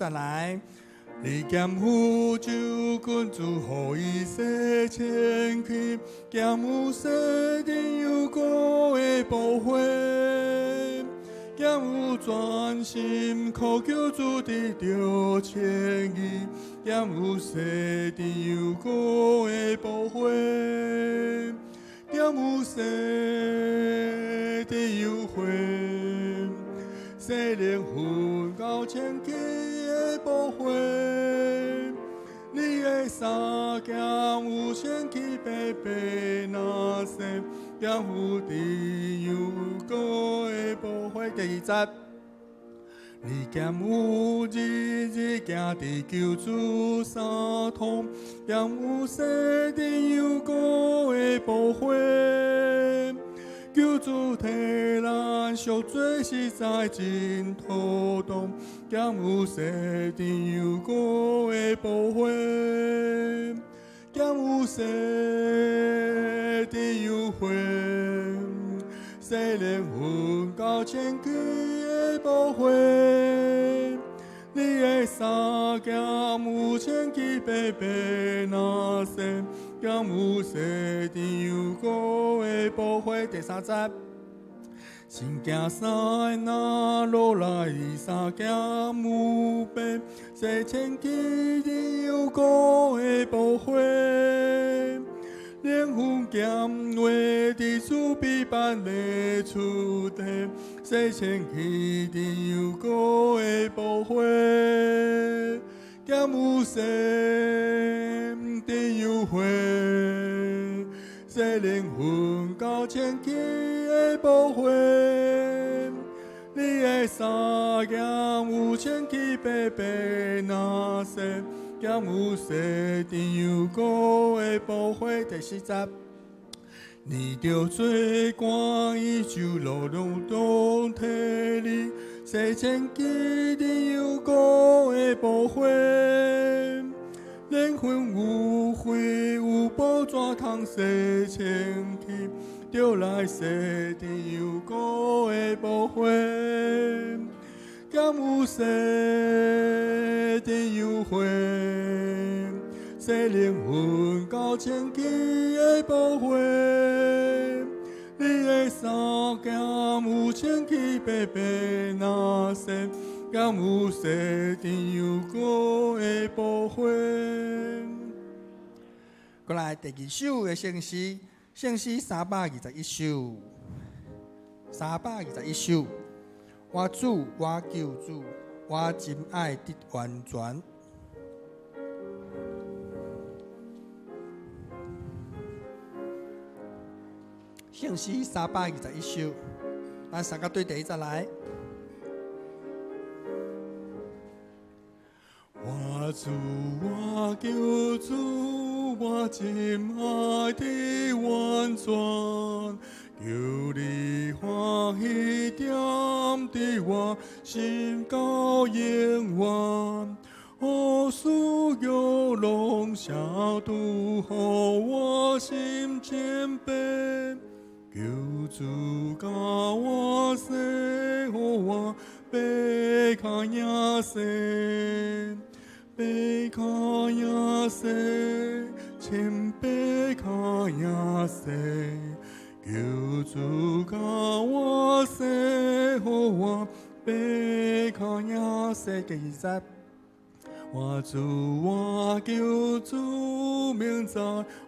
再来，你剑扶就君主，予伊洗千去，剑有洗定有果的保护，剑有专心靠求主的着千意，剑有洗定有果的保护，剑有洗定有会。洗灵魂到千起的保护，你的三剑有千起白白那些，剑有地有果的保护。第二节，你剑有日日行地救主三通，剑有洗地有果的保护。救主替咱赎罪实在真妥当，剑有洗定有果的保护，剑有洗定有会，洗灵魂到千起的保护。你的三剑有千起白白那些。剑有洗定有果的保护。第三节，新剑三那落来三剑有白，洗千起定有果的保护。灵魂剑为地主必办的出地，洗千起定有果的保护。剑有洗定有会，洗灵魂到千起的保护。你的三剑有千起白白那些，剑有洗定有果的保护。第四节，你着最光伊就落入当体里，洗千起定有果的保护。灵魂有血有宝怎通洗千起，就来洗定有果的保护。剑有洗定有会，洗灵魂到千起的保护。你的三剑有千起白白那些，剑有洗定有果的保护。过来第二首的圣诗，圣诗321首，321首。我主，我救主，我真爱得完全。圣诗321首，咱三个对第一节来。我主，我救主，我真爱的完全，求你欢喜点的我心高永远，我所有龙下渡好我心谦卑，求主教我生活我被看呀生。被看呀塞，千被看呀塞，求主教我生活我被看呀塞。第二节，我主我救主名在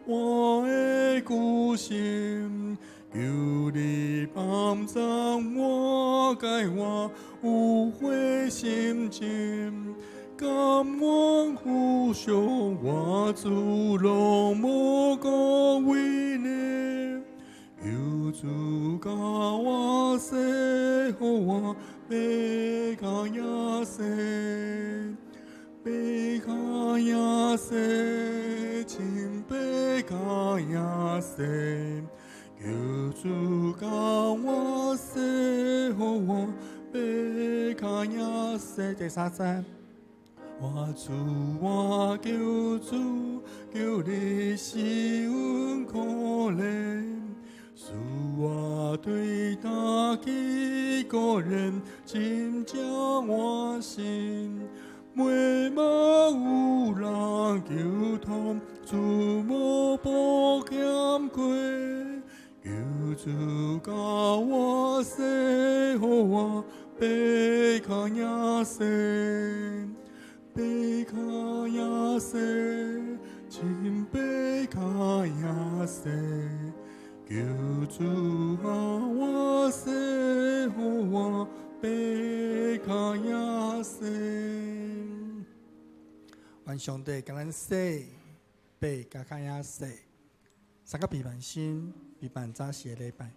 我的骨心，求你帮助我改我无悔心情。感恩呼求我主龙莫高为念，求主教我生活我被看呀生，被看呀生，请被看呀生，求主教我生活我被看呀生。第三节。我主我救主，求你施恩可怜，使我对他几个人请将我心，每主教我生活贝卡亚塞，贝卡亚塞，亲贝卡亚塞，求主啊我生活贝卡亚塞。愿上帝甲咱说，贝卡亚塞，三个平凡心，平凡早时的礼拜。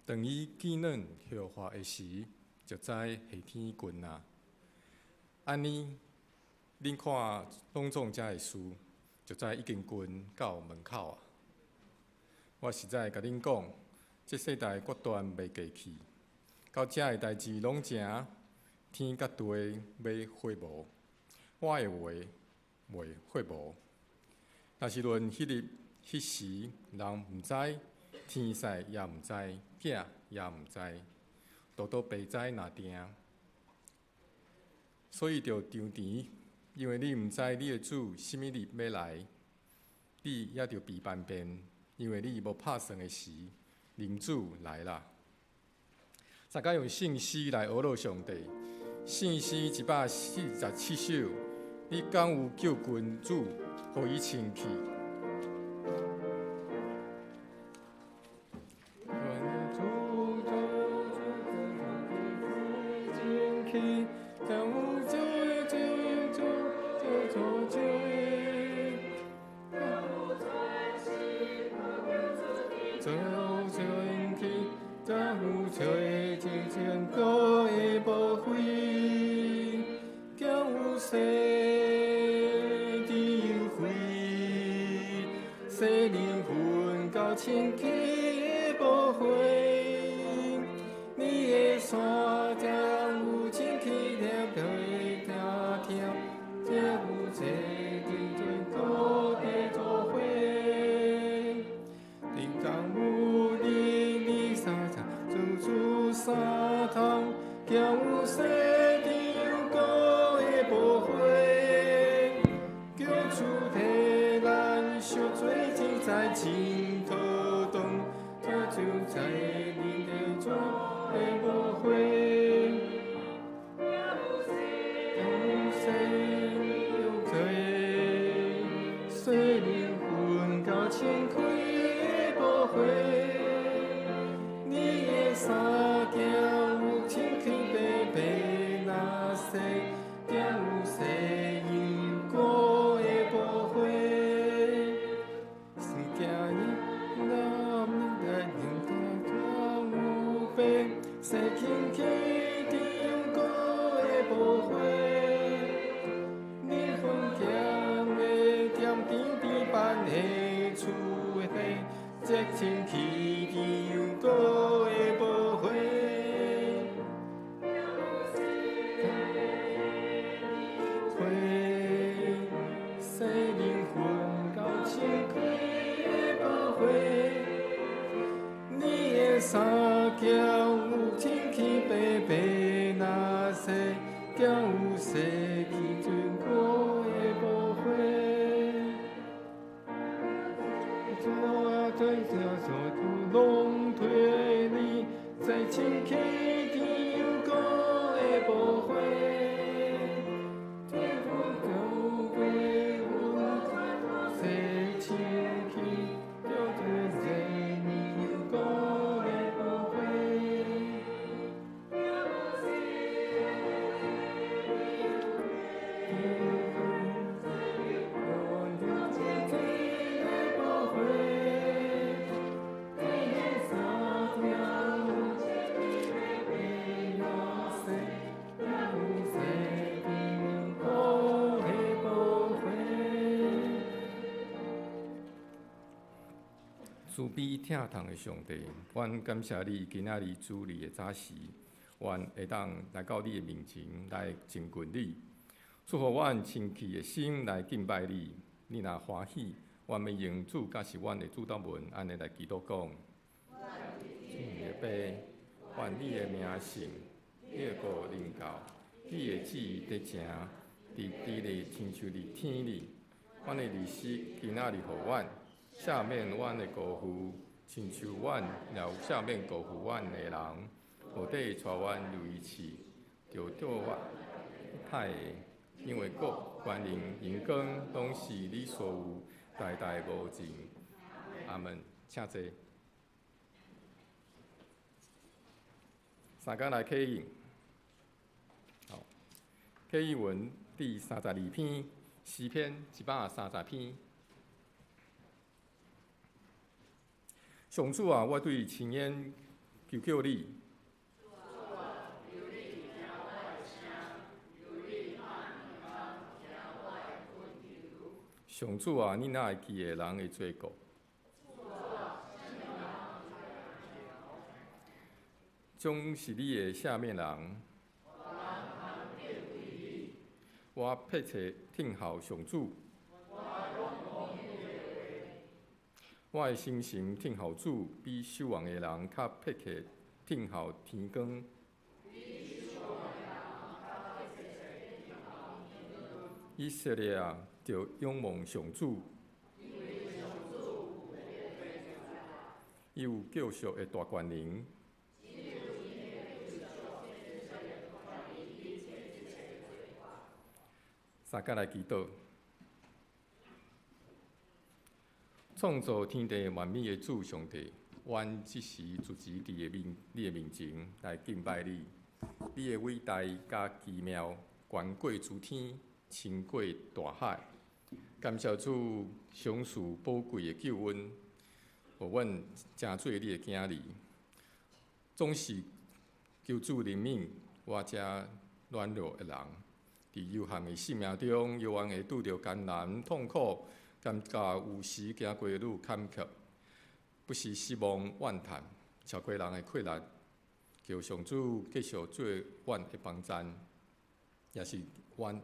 当伊见软笑话的时，就知下天近啊。安尼，恁看朗诵遮的书，就知已经近到门口啊。我实在甲恁讲，这世代决断袂过去，到遮的代志拢正，天甲地要火无，我的话袂火无。若是论迄日迄时，人毋知。天使也毋知，囝也毋知，都白知若定。所以着张甜，因为你毋知你的主什么日要来，你也着避万变，因为你无拍算的时，领主来啦！大家用圣诗来学乐上帝，圣诗147首，你敢有叫君主，互伊清气？清气的无悔，你的山顶有清气了，就会听听，这有这地天高地作伙，天空有你三层，处三通，叫有西顶高的无悔，叫出体咱小做只在前。就在你的左的无悔，有谁有罪？虽灵魂到千开的无悔，你的三件有千开白白那些，定有谁因果的无悔，是惊你。西轻轻地过的无悔，你分强的点点边板的厝的地，这清气地过的无悔。西灵魂到清气的无悔，你的三叫。天气白白那些，叫有西去转过的无悔。我对着所有拢推你，在天气天过的无悔。天空高飞有西天气，叫做西你过的无悔。慈悲疼痛的上帝，阮感谢你今仔日主日的早时，阮会当来到你的面前来亲近你，祝福阮清气的心来敬拜你。你若欢喜，阮的用主甲是阮的主祷文，安尼来祈祷讲：你的杯，愿你的名圣，你的国临到，你的旨意得成，伫地里亲像伫天里。阮的日时今仔日互阮。赦免阮的辜负，亲像阮也有赦免辜负阮的人，无得带阮入伊试，就叫我歹的，因为国、权能、荣光，拢是你所有，代代无尽。阿门。请坐。三工来启应。好，启应文第32篇，诗篇130篇。上主啊，我对深渊求求你。上主啊，你哪会记个人的罪过？总是你的赦免人。我迫切听候上主。我的心神听候主，比守望的人较迫切听候天光。以色列啊，就仰望上主，伊有救赎的大权能。三甲来祈祷，创造天地万物的主上帝，阮即时主持伫你的面前来敬拜你。你的伟大甲奇妙，悬过诸天，深过大海。感谢主赏赐宝贵的救恩，互阮正做你的囝儿。总是求主怜悯我这软弱的人。伫有限的生命中，有缘会拄着艰难、痛苦，感觉有时行过愈坎坷，不时失望、怨叹，超过人的困难。求上主继续做阮的帮站，也是阮倚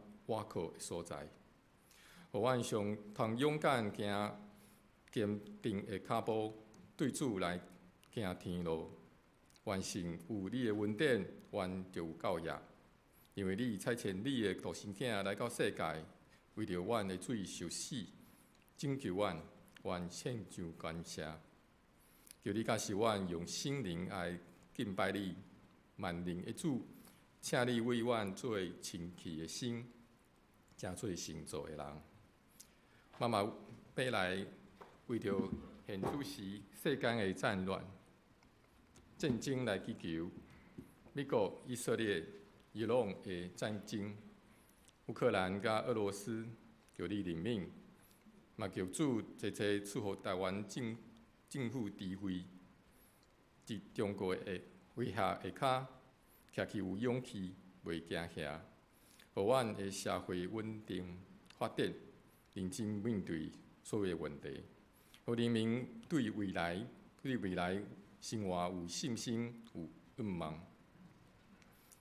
靠的所在。互阮上通勇敢行坚定的脚步，对主来行天路。完成有你的恩典，阮就有教业。因为你差遣你的独生囝来到世界，为着阮的罪受死，拯救阮，愿献上感谢。求你教示阮用心灵来敬拜你，万灵的主，请你为阮做清气的心，正做成造的人。妈妈爬来，为着现主时世间的战乱、战争来祈求，美国、以色列、伊朗的战争，乌克兰甲俄罗斯，求你怜悯，嘛求主齐齐赐予台湾政府智慧，伫中国的威胁下骹，徛起有勇气，袂惊吓，互阮的社会稳定发展，认真面对所有问题，互人民对未来生活有信心、有愿望。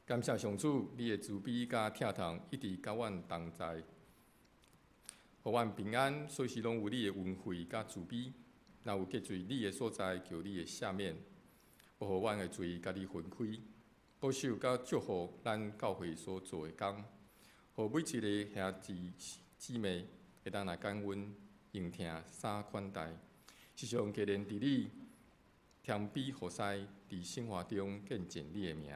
感谢上主，你的慈悲甲疼痛一直甲阮同在，互阮平安，随时拢有你的恩惠甲慈悲。若有得罪你的所在，求你的赦免，保护阮的罪甲你分开，保守甲祝福咱教会所做的工，互每一个兄弟姊妹会当来感恩、应听、相款待，时常纪念伫你添比何西，伫生活中见证你的名。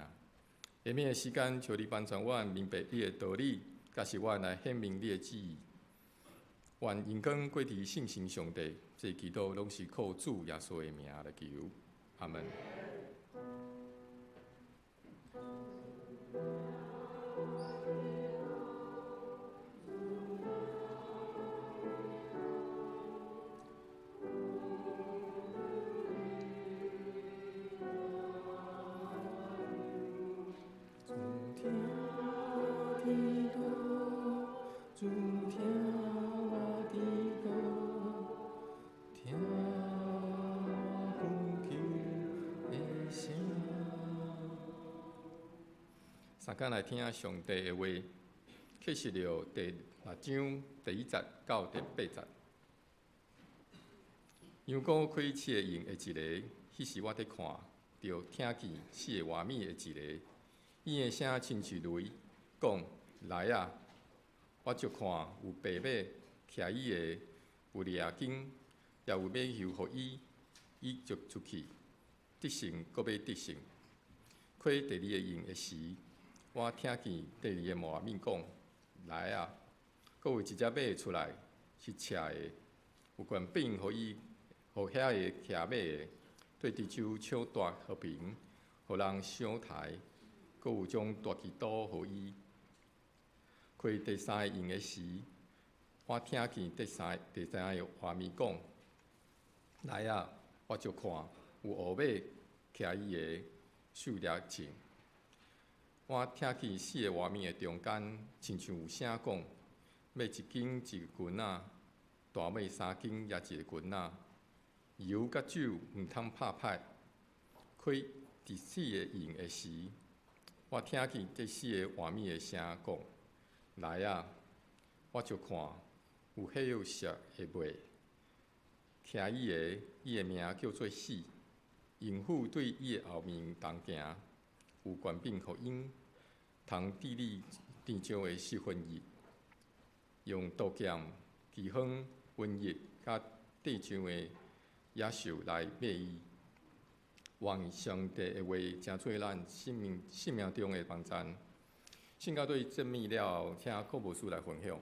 下面的时间，求你帮助阮明白你的道理，教示阮来显明你的旨意。愿荣光归伫圣神上帝，这祈祷拢是靠主耶稣的名来求，阿门。三天来听上帝的话，启示录第6章第1节到第8节。阳光开启的用的一个，迄时我伫看，就听见4个画面的一个，伊的声亲像雷，讲：来啊！我就看有白马徛伊的，有掠金，也有马厩互伊，伊就出去，得胜搁要得胜。开第2个用的时，我听见第2个画面讲：来啊！搁有一只马出来，是赤的，有权柄互伊，互遐个骑马的，对地球抢夺和平，互人上台，搁有将大旗刀互伊。开第3个用的时，我听见第三个画面讲：来啊！我就看有乌马骑伊的，手掠枪。我听见4个画面的中间，亲像有声讲：马一斤一个棍仔，大马3斤也一个棍仔，油甲酒毋通拍歹。开第4个用的时，我听见第4个画面的声讲：来啊！我就看有黑色的马，骑伊的，伊的名叫做死。淫妇对伊的后面同行，有权柄互因，通治理天上的7分日，用刀剑、饥荒、瘟疫甲地上的野兽来灭伊，望上帝的话成做咱生命中的帮助。信教对正面了后，请郭牧师来分享。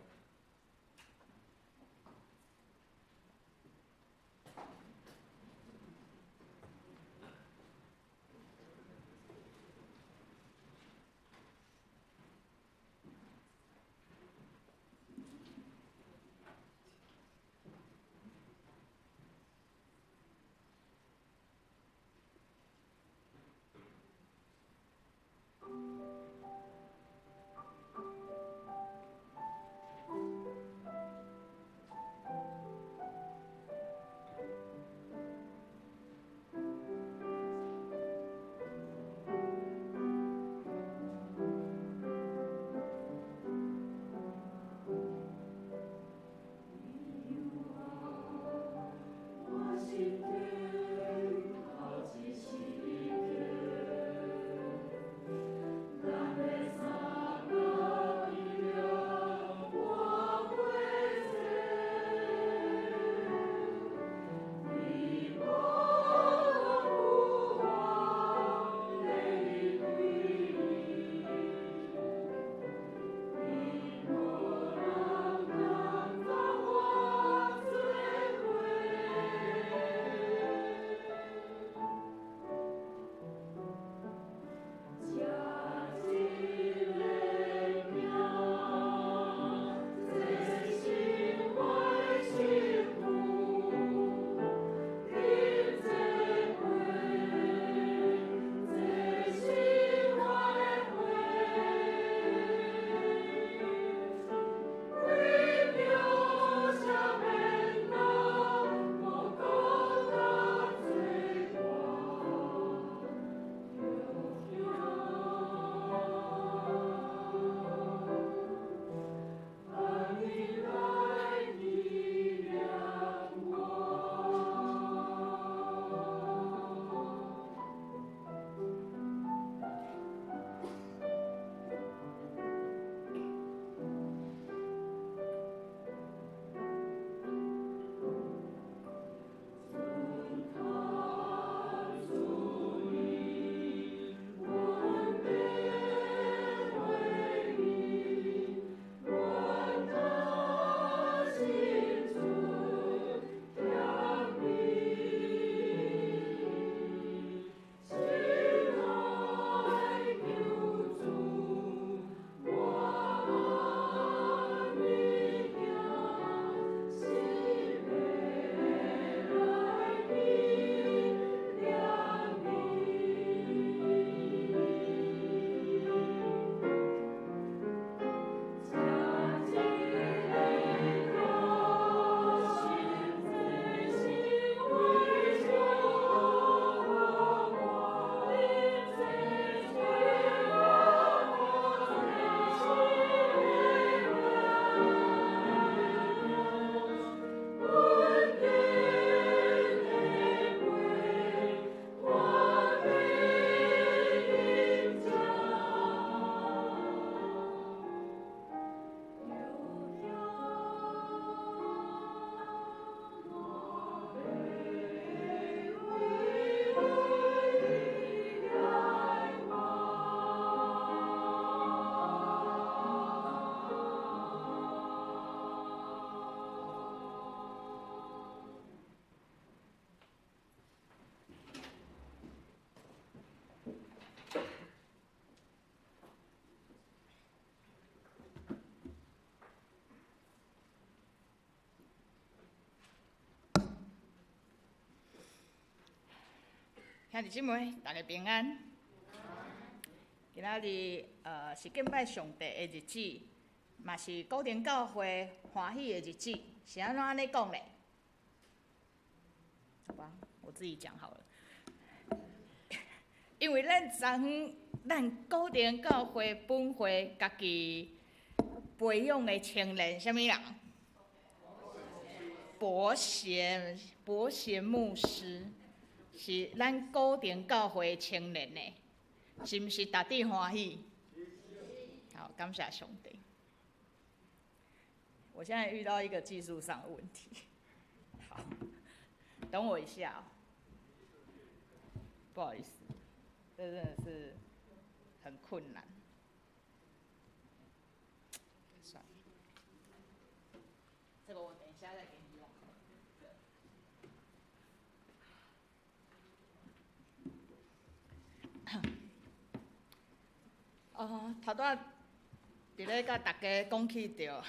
兄弟姊妹，大家平安。今仔日是敬拜上帝的日子，嘛是古亭教会欢喜的日子，是安怎安尼讲咧？好吧，我自己讲好了。因为咱古亭教会本会家己培养的青年，啥物人？博贤牧师。是咱古亭教会的青年呢，是毋是大地欢喜？好，感谢上帝。我现在遇到一个技术上的问题，好，等我一下哦。不好意思，这真的是很困难。算了，这个我等一下再给你用。头拄伫咧甲大家讲起着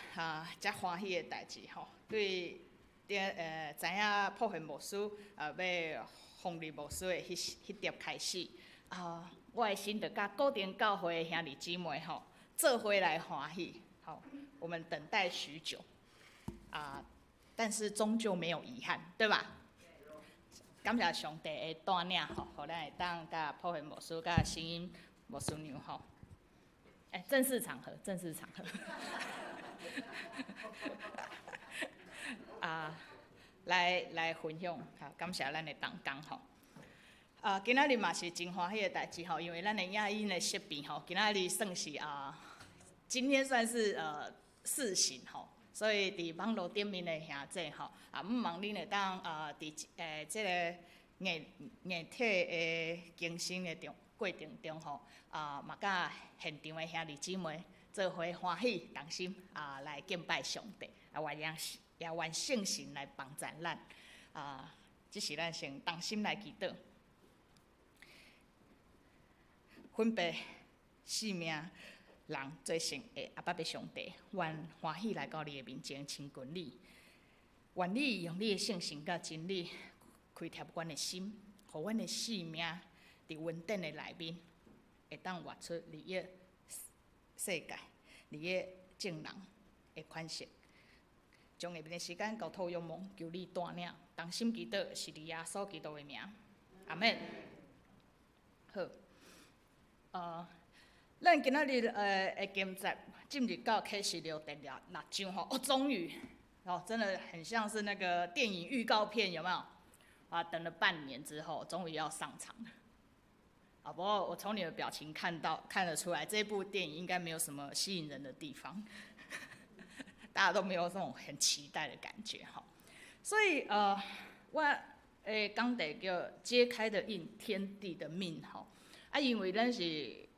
遮欢喜的代志吼，对知影普贤牧师要奉立牧师的迄碟开始我的心就甲固定教会的兄弟姊妹吼做伙来欢喜。好，我们等待许久但是终究没有遗憾，对吧？感谢上帝的带领吼，互咱会当甲普贤牧师甲新音牧师娘吼。正式场合，正式场合。来分享，感谢咱的同工吼。今仔日嘛是真欢喜的代志吼，因为咱的亚音的设备吼，今仔日算是今天算是试行吼，所以伫网络顶面的兄弟吼毋忙恁会当伫即个硬体的更新的过程中吼嘛甲现场的兄弟姊妹做伙欢喜同心来敬拜上帝，也愿圣神来帮助咱即是咱先同心来祈祷。分别4名人做成的阿爸爸上帝，愿欢喜来到你的面前亲近你，愿你用你的圣神甲真理开贴阮的心，互阮的4名伫稳定的内面，会当活出你的世界，你的正人的款式。将下面的时间交托仰望，求你带领，同心祈祷，是伫耶稣基督的名，阿免。好，咱今仔日的经节进入到启示录第6章吼，终于真的很像是那个电影预告片，有没有？等了半年之后，终于要上场了。不过我从你的表情看得出来，这部电影应该没有什么吸引人的地方，大家都没有这种很期待的感觉哈。所以我讲题叫揭开的印，天地的命哈。因为咱是礼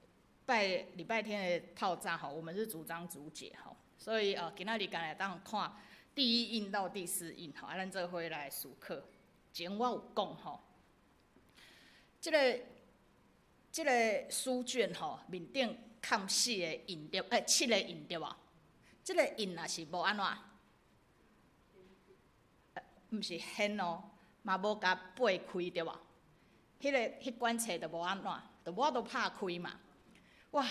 拜天的透早吼，我们是主张主解吼，所以今仔日干来当看第1印到第4印吼，咱做伙来思考。前我有讲吼，这个书卷吼面顶看4个印碟，7个印碟啊，这个印若是无安怎，毋是掀哦，嘛无甲掰开对吧？迄卷册就无安怎，就我都拍开嘛。哇，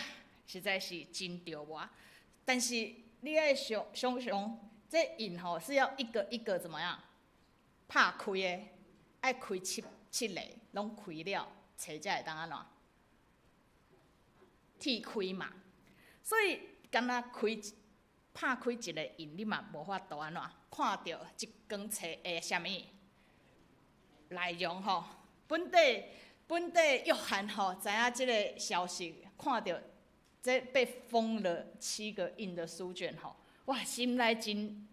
实在是真着我。但是你爱想，这印吼是要一个一个怎么样拍开的，爱开7个，拢开了，册才会当安怎剔开嘛。所以敢若拍开一个印，你嘛无法度安怎看到一卷册的啥物内容吼。本地约翰吼知影即个消息，看到这被封了7个印的书卷吼，哇，心内真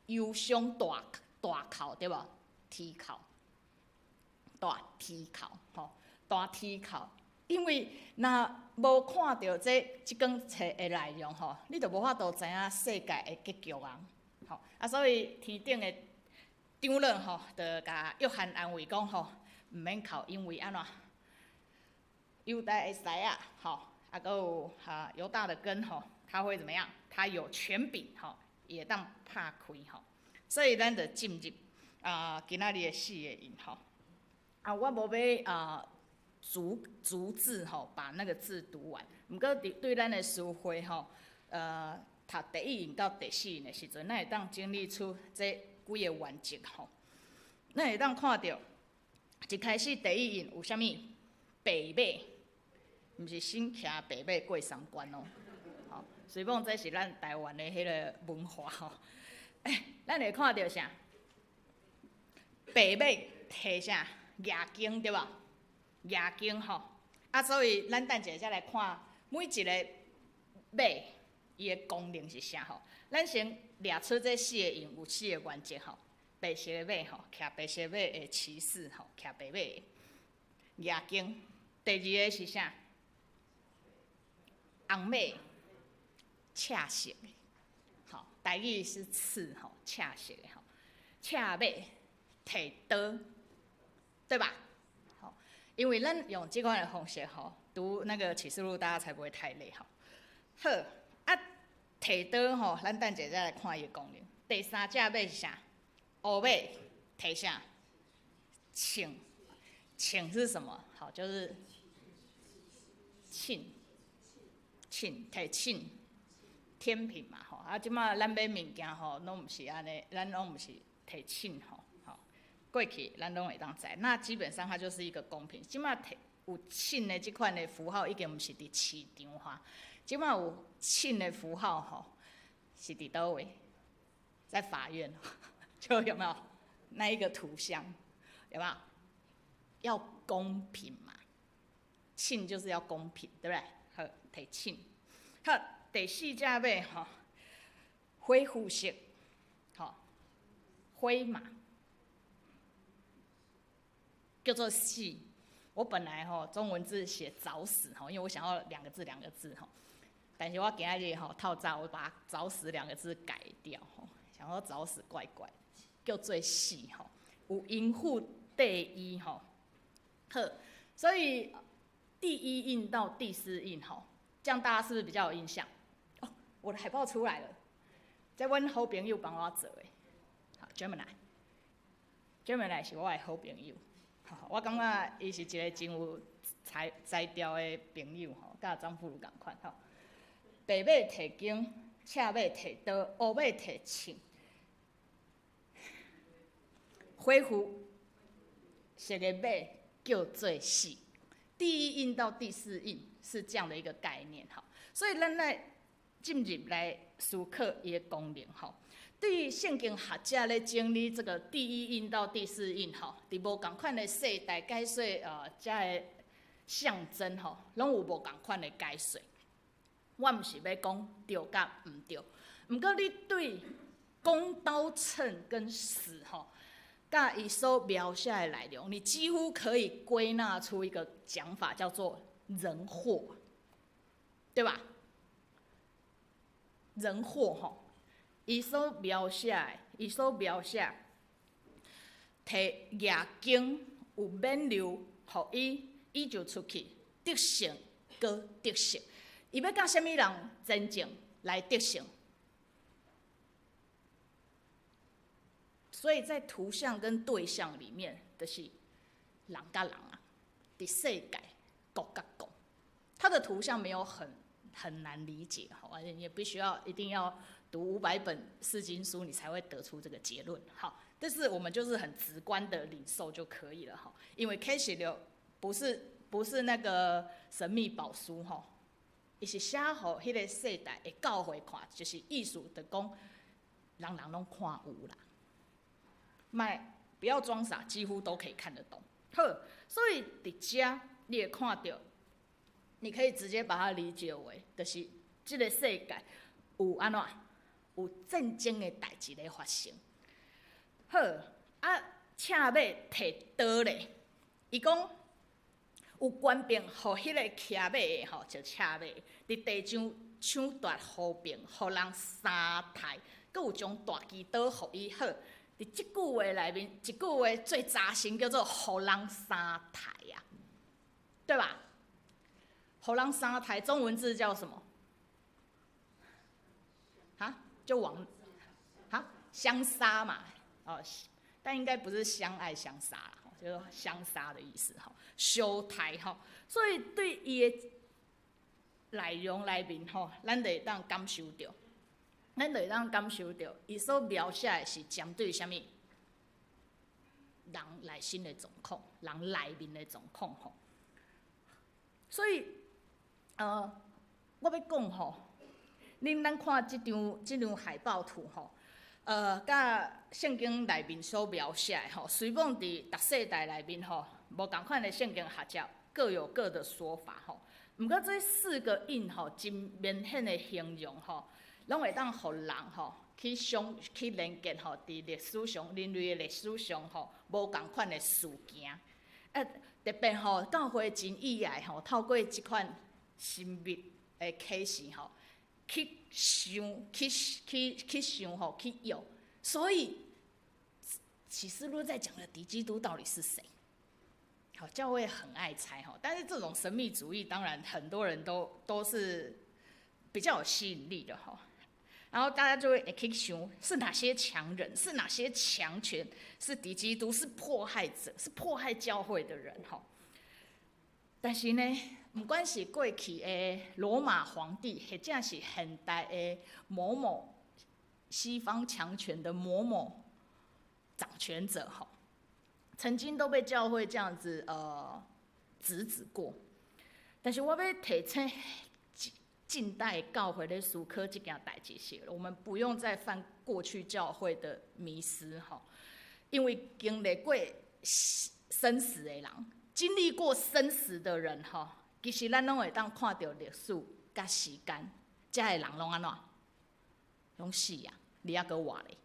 忧伤大哭对无？啼哭，大啼哭吼，大啼哭，因为若无看到即卷册的内容吼，你就无法度知影世界的结局啊。吼所以天顶的长老吼，就甲约翰安慰讲吼。毋免哭，因为安怎？犹大的狮啊，吼，还有犹大的根吼，他会怎么样？他有权柄吼，也当拍开吼。所以咱就进入今仔日的4个印吼。我无要逐字吼，把那个字读完。毋过对咱的思会吼，读第1印到第4印的时阵，咱会当整理出这几个原则吼。咱会当看到。一开始第1印有啥物？白马，毋是新骑白马过三关哦。吼，随便这是咱台湾的迄个文化吼。咱会看到啥？白马摕啥？牙经对吧？牙经吼。所以咱等者才来看每一个马伊的功能是啥吼。咱先列出这4个印有4个原则吼。白色的马吼，骑白色马的骑士吼，骑白马的。夜景。第二个是啥？红马，赤色的，好，台语是刺吼，赤色的吼，赤马摕刀，对吧？好，因为咱用这款的方式吼，读那个启示录，大家才不会太累吼。好，啊，摕刀吼，咱等者再来看伊的功能。第三只马是啥？乌马摕啥？枪，枪是什么？好，就是磬，磬摕磬，天平嘛吼。啊，即马咱买物件吼，拢毋是安尼，咱拢毋是摕磬吼。好，过去咱拢会当知，那基本上它就是一个公平。即马摕有磬的即款的符号，已经毋是伫市场哈。即马有磬的符号吼，是伫倒位？在法院，就有没有那一个图像？有没有？要公平嘛？磬就是要公平，对不对？好，摕磬。好，第四只马吼，灰虎色，吼，灰马，叫做死。我本来吼中文字写早死吼，因为我想要两个字吼，但是我今日吼套早，我把早死两个字改掉吼，想要早死怪怪，叫做死吼，有因父第一吼。好，所以第一印到第四印吼，这样大家是不是比较有印象？哦，我的海报出来了，这阮好朋友帮我做的。好 ，Gemini 是我的好朋友，我感觉伊是一个真有才调的朋友吼，甲张富如共款吼。白马摕弓，赤马摕刀，乌马摕枪，灰虎色的马叫做死。第一印到第四印是这样的一个概念哈，所以咱来进入来思考伊的功能哈。对于圣经学者咧整理这个第一印到第四印哈，伫无共款的世代解说遮的象征吼，拢有无共款的解说。我毋是要讲对甲毋对，毋过你对弓刀秤跟死吼，甲伊所描写的内容，你几乎可以归纳出一个讲法，叫做人祸，对吧？人祸吼，伊所描写，摕夜景有免流，互伊就出去得胜，搁得胜。伊要甲啥物人真正来得胜？所以在图像跟对象里面，就是人甲人啊，伫世界国甲国，它的图像没有很难理解哈，也必须一定要读500本释经书，你才会得出这个结论。好，但是我们就是很直观的领受就可以了哈，因为启示录不是那个神秘宝书哈，伊是写互迄个世代的教会看，就是意思就讲，人人拢看有啦。不要装傻，几乎都可以看得懂。好，所以伫遮你会看到，你可以直接把它理解为，就是这个世界有安怎有战争的代志咧发生。好，赤马摕刀咧，伊讲有官兵，互迄个骑马的吼，就赤马，伫地上抢夺和平，互人三台，佮有将大旗刀互伊好。伫即句话内面，一句话最扎心叫做“互人三台”呀，对吧？“互人三台”中文字叫什么？就相杀嘛，但应该不是相爱相杀啦，就是相杀的意思哈，相台哈。所以对伊的内容内面吼，咱就会当感受到。伊所描写的是针对啥物？人内心的状况，人内面的状况吼。所以，我要讲吼，咱看这张海报图吼，甲圣经内面所描写的吼，随便伫逐世代内面吼，无同款的圣经学者各有各的说法吼。毋过这4个印吼，真明显的形容吼。拢会当互人吼去连结吼，伫历史上人类的历史上吼，无共款的事件。特别吼，教会真意爱吼，透过即款神秘的启示吼，去想吼，去用。所以启示录在讲的敌基督到底是谁？好，教会很爱猜吼，但是这种神秘主义，当然很多人都是比较有吸引力的吼。然后大家就会去想，是哪些强人，是哪些强权，是敌基督，是迫害者，是迫害教会的人吼。但是呢，不管是过去的罗马皇帝，或者是现代的某某西方强权的某某掌权者吼，曾经都被教会这样子指过。但是我要提醒近代教会的思考这件代志是，我们不用再犯过去教会的迷思吼，因为经历过生死的人，经历过生死的人吼，其实咱拢会当看到历史甲时间，遮的人拢安怎？拢死啊，你还阁活咧？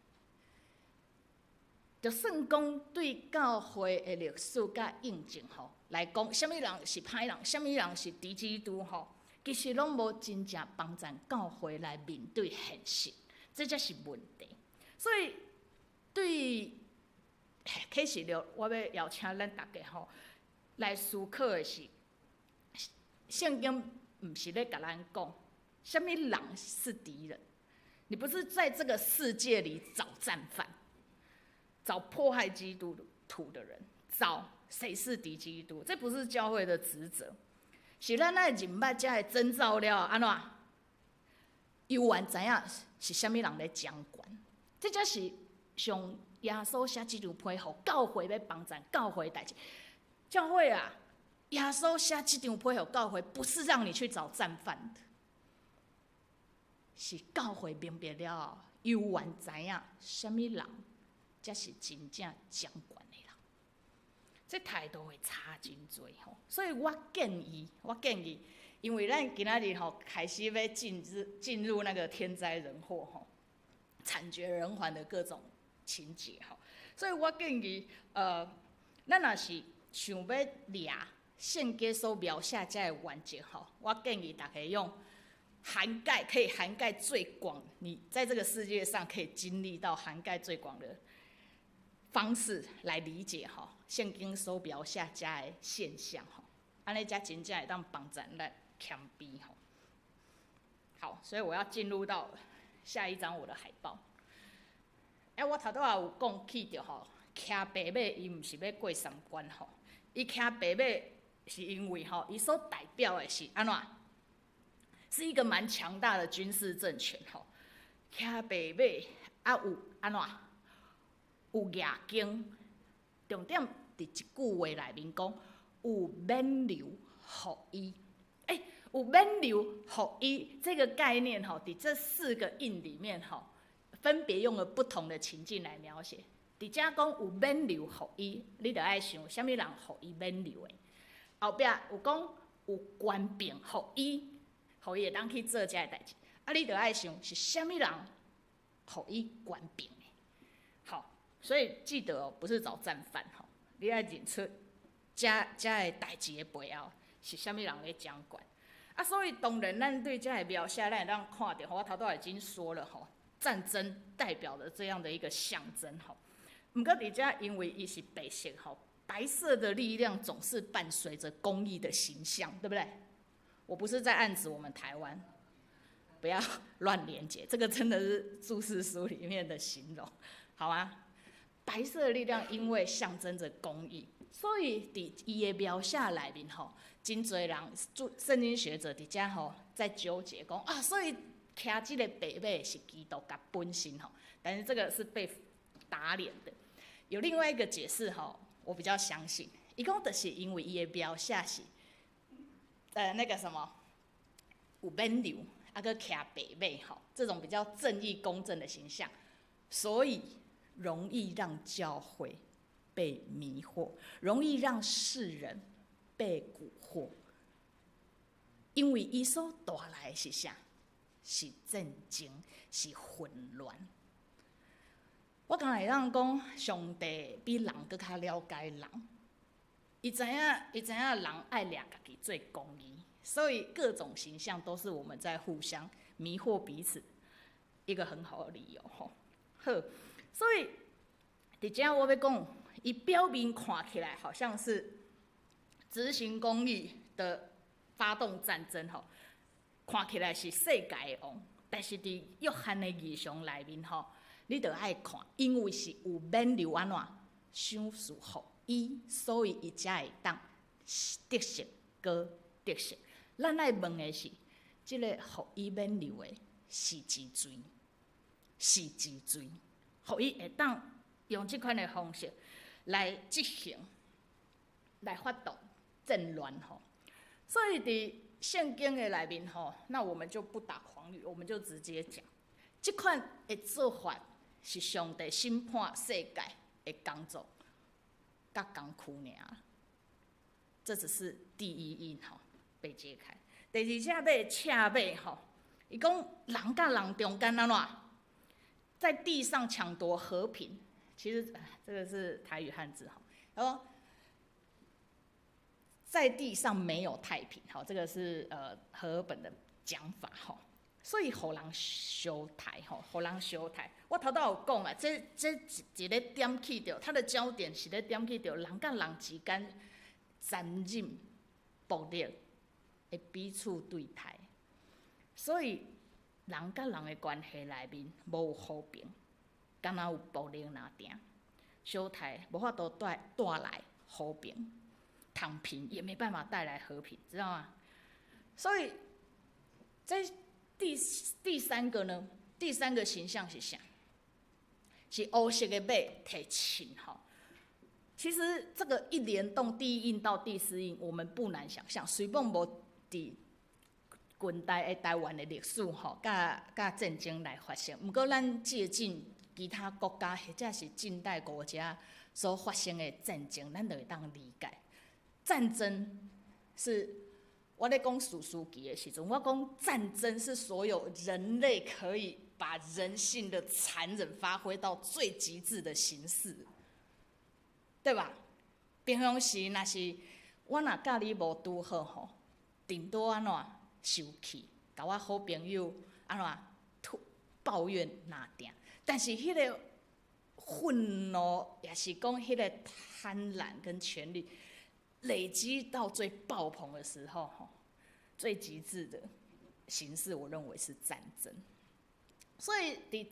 就算讲对教会的历史甲印证吼来讲，什么人是歹人，什么人是敌基督吼？其实拢无真正帮助教会来面对现实，这才是问题。所以对启示录，我要邀请咱大家吼来思考的是，圣经不是咧甲咱讲，什么人是敌人？你不是在这个世界里找战犯，找迫害基督徒的人，找谁是敌基督？这不是教会的职责。是咱的人捌才会征召了，安怎？有完知影是虾米人咧掌管？这才是上耶稣写这张批予教会要帮助教会代志。教会啊，耶稣写这张批予教会，不是让你去找战犯的，是教会明白了，有完知影虾米人才是真正掌管的人。这态度会差真多吼，所以我建议，因为咱今仔日吼开始要进入那个天灾人祸吼、惨绝人寰的各种情节吼，所以我建议，咱若是想要掠圣经所描写这个原则吼，我建议大家用可以涵盖最广，你在这个世界上可以经历到涵盖最广的方式来理解吼。圣经所描写这的现象吼，安尼才真正会当帮助咱谦卑吼。好，所以我要进入到下一张我的海报。我头拄仔有讲起着吼，骑白马伊毋是要过三关吼，伊骑白马是因为吼，伊所代表的是安怎？是一个蛮强大的军事政权吼。骑白马有安怎？有亚经。重点伫一句话内面讲，有免流予伊。有免流予伊这个概念吼，伫这4个印里面吼，分别用了不同的情境来描写。伫遮讲有免流予伊，你着爱想，啥物人予伊免流的？后壁有讲有官兵予伊，予伊会当去做遮个代志。你着爱想是啥物人予伊官兵？所以记得哦，不是找战犯吼，你要认出这的代志的背后是虾米人咧掌管啊？所以当然，咱对这的描写，咱会当看到，我头拄已经说了吼，战争代表的这样的一个象征吼。不过伫遮，因为伊是白色吼，白色的力量总是伴随着公义的形象，对不对？我不是在暗指我们台湾，不要乱连结，这个真的是注释书里面的形容，好吗？白色的力量因为象征着公义，所以伫伊的描写内面吼，真侪人圣经学者伫遮吼在纠结讲啊，所以骑这个白马是基督教本身吼，但是这个是被打脸的。有另外一个解释吼，我比较相信，伊讲就是因为伊的描写是那个什么有免流，搁骑白马吼，这种比较正义公正的形象，所以容易让教会被迷惑，容易让世人被蛊惑，因为伊所带来的是啥？是战争，是混乱。我刚才让讲，上帝比人更加了解人，伊知影人爱掠家己做公义，所以各种形象都是我们在互相迷惑彼此一个很好的理由吼。好，所以伫遮我要讲，伊表面看起来好像是执行公义的发动战争吼，看起来是世界的王，但是伫约翰的异象内面吼，你着爱看，因为是有免流安怎想事互伊，所以伊才会当得胜搁得胜。咱爱问的是，即个互伊免流的是之罪，是之罪，互伊会当用即款的方式来执行，来发动战乱吼。所以伫圣经的内面吼，那我们就不打诳语，我们就直接讲，即款的做法是上帝审判世界的工作，甲工区尔。这只是第一印吼被揭开。第二只马赤马吼，伊讲人甲人中间安怎，在地上抢夺和平。其实这个是台语汉字吼，然后在地上没有太平，好，这个是和尔本的讲法吼。所以互人相台吼，互人相台。我头拄有讲啊，这一个点起着，它的焦点是咧点起着人甲人之间残忍、暴力会彼此对待。所以人甲人的关系内面无有和平，敢若有暴力若定，相台无法度带来和平。躺平也没办法带来和平，知道吗？所以在第三个呢，第三个形象是啥？是黑色的马提琴哈。其实这个一联动，第一印到第四印，我们不难想象，虽然无伫近代的台湾的历史吼，甲战争来发生，不过咱借鉴其他国家或者是近代国家所发生的战争，咱就会当理解。战争是我在讲史书记的时阵，我讲战争是所有人类可以把人性的残忍发挥到最极致的形式，对吧？平常时若是我若甲你无拄好吼，顶多安怎生气，甲我好朋友安怎抱怨哪定，但是迄个愤怒，也是讲迄个贪婪跟权力。累积到最爆棚的时候，最极致的形式，我认为是战争。所以，伫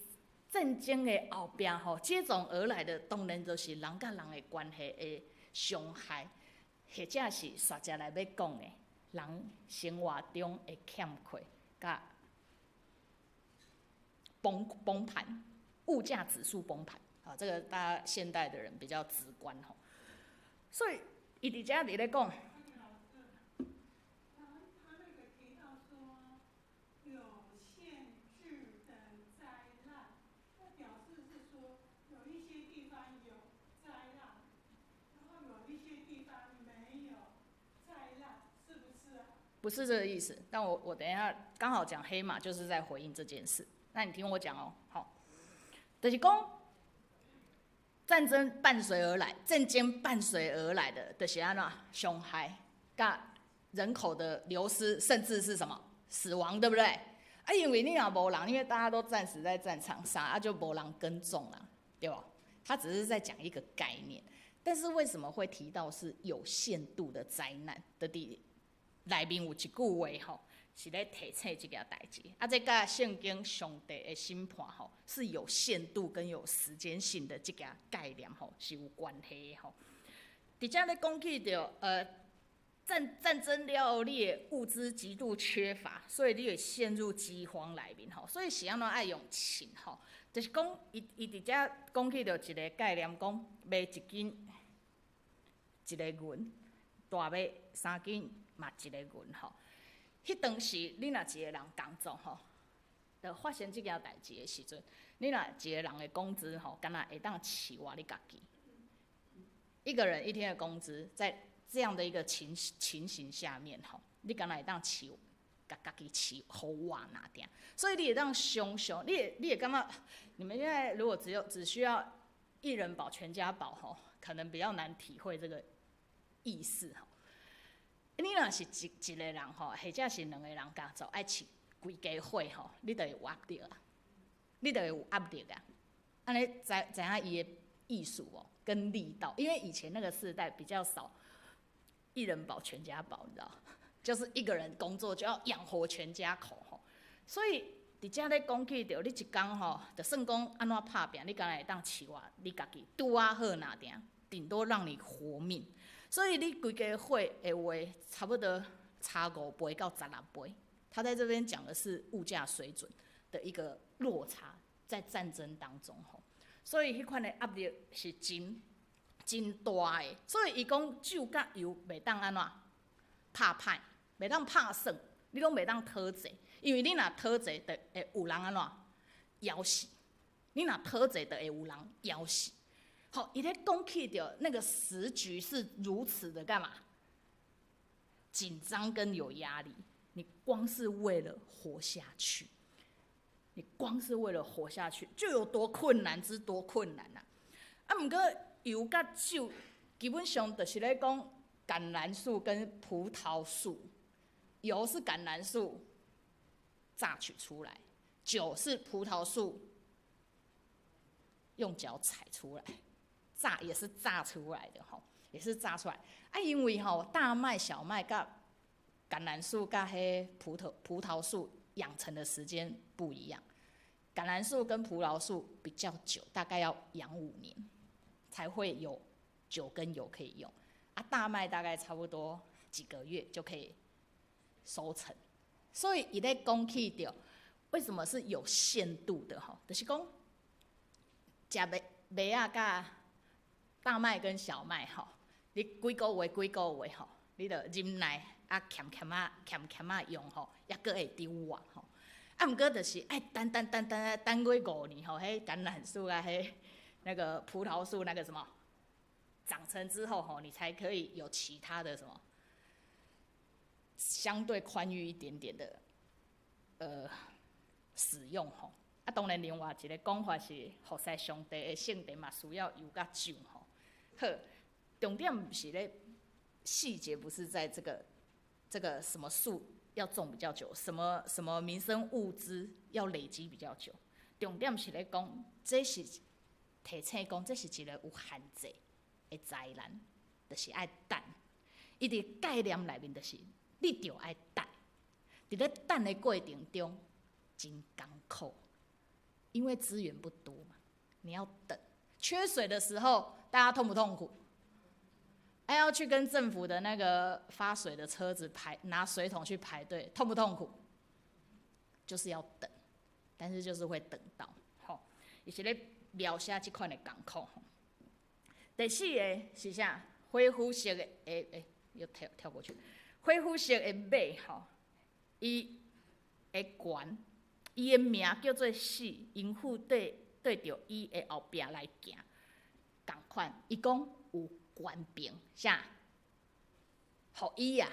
战争的后壁，接踵而来的当然就是人甲人的关系的伤害，或者是煞只来要讲的，人生活中的欠缺，甲崩盘，物价指数崩盘。啊，这个大家现代的人比较直观吼。所以。伊伫遮伫咧讲，他那个提到说有限制的灾难，那表示是说有一些地方有灾难，然后有一些地方没有灾难，是不是啊？不是这个意思，但我等一下刚好讲黑马，就是在回应这件事。那你听我讲哦，好，就是讲。战争伴随而来，战争伴随而来的，就是安怎伤害、甲人口的流失，甚至是什么死亡，对不对？啊，因为你若无人，因为大家都战死在战场上，啊就无人耕种啦，对吧？他只是在讲一个概念，但是为什么会提到是有限度的灾难的内面有一句话吼？是咧提醒这件代志，啊，这甲圣经上帝的审判吼是有限度跟有时间性的这件概念吼是有关系的吼。伫遮咧讲起着战争了后，你的物资极度缺乏，所以你会陷入饥荒内面吼。所以是安怎爱用钱吼，就是讲伊伫遮讲起着一个概念，讲卖一斤一个银，大买3斤嘛一个银吼。迄当时，你若一个人工作吼，就发生即件代志的时阵，你若一个人的工资吼，敢若会当饲活你家己。一个人一天的工资，在这样的一个情形下面吼，你敢若会当饲家己饲好活哪点？所以你会当想想，你也感觉，你们现在如果只需要一人保全家保吼，可能比较难体会这个意思吼。你若是一个人吼，或者是两个人家族爱饲规家伙吼，你就会有压力啊，你就会有压力啊。安尼知影伊的艺术哦，跟力道，因为以前那个世代比较少一人保全家保，你知道，就是一个人工作就要养活全家口吼，所以伫遮咧讲起着，你一工吼，就算讲安怎拍拼，你敢若会当饲活你家己拄啊好哪定，顶多让你活命。所以你规家伙的话，差不多差5倍到16倍。他在这边讲的是物价水准的一个落差。在战争当中吼，所以迄款的压力是真大的。所以伊讲酒甲油袂当安怎拍歹，袂当拍算，你拢袂当讨济，因为你若讨济，就会有人安怎枵死。你若讨济，就会有人枵死。好，伊咧讲起着那个时局是如此的干嘛？紧张跟有压力，你光是为了活下去。你光是为了活下去，就有多困难之多困难啊！毋过油甲酒基本上就是咧讲橄榄树跟葡萄树，油是橄榄树榨取出来，酒是葡萄树用脚踩出来，榨也是榨出来的吼，也是榨出来啊！因为吼大麦、小麦甲橄榄树甲迄葡萄树养成的时间不一样，橄榄树跟葡萄树比较久，大概要养5年才会有酒跟油可以用。啊，大麦大概差不多几个月就可以收成。所以伊咧讲起着为什么是有限度的吼，就是讲食麦啊甲大麦跟小麦吼，你几个月吼，你着忍耐。啊，欠啊用吼，也阁会丢啊吼。啊，毋过就是爱等过5年吼，迄橄榄树啊，迄那个葡萄树那个什么长成之后吼，你才可以有其他的什么相对宽裕一点点的使用吼。啊，当然另外一个讲法是，服侍上帝的圣殿嘛，需要油甲酒吼。好，重点不是咧细节，不是在这个什么树要种比较久，什么民生物资要累积比较久，重点是咧讲，这是提醒讲，这是一个有限制的灾难，就是爱等。伊伫概念内面就是，你着爱等，伫咧等的过程中真艰苦，因为资源不多嘛，你要等。缺水的时候，大家痛不痛苦？还要去跟政府的那个发水的车子拿水桶去排队，痛不痛苦？就是要等，但是就是会等到，吼，伊是咧描写这款的艰苦。第4个是啥？灰肤色的又跳过去，灰肤色的马吼，伊的悬，伊的名叫做死，因父对着伊的后壁来行，同款，伊讲有。官兵啥？互伊啊！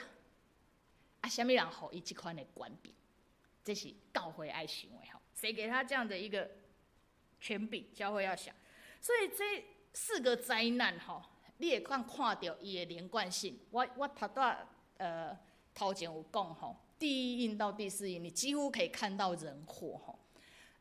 啊，什么人互伊这款的官兵？这是教会爱想的吼。谁给他这样的一个权柄？教会要想。所以这4个灾难吼，你会看到伊的连贯性。我头前有讲吼，第1印到第4印，你几乎可以看到人祸吼。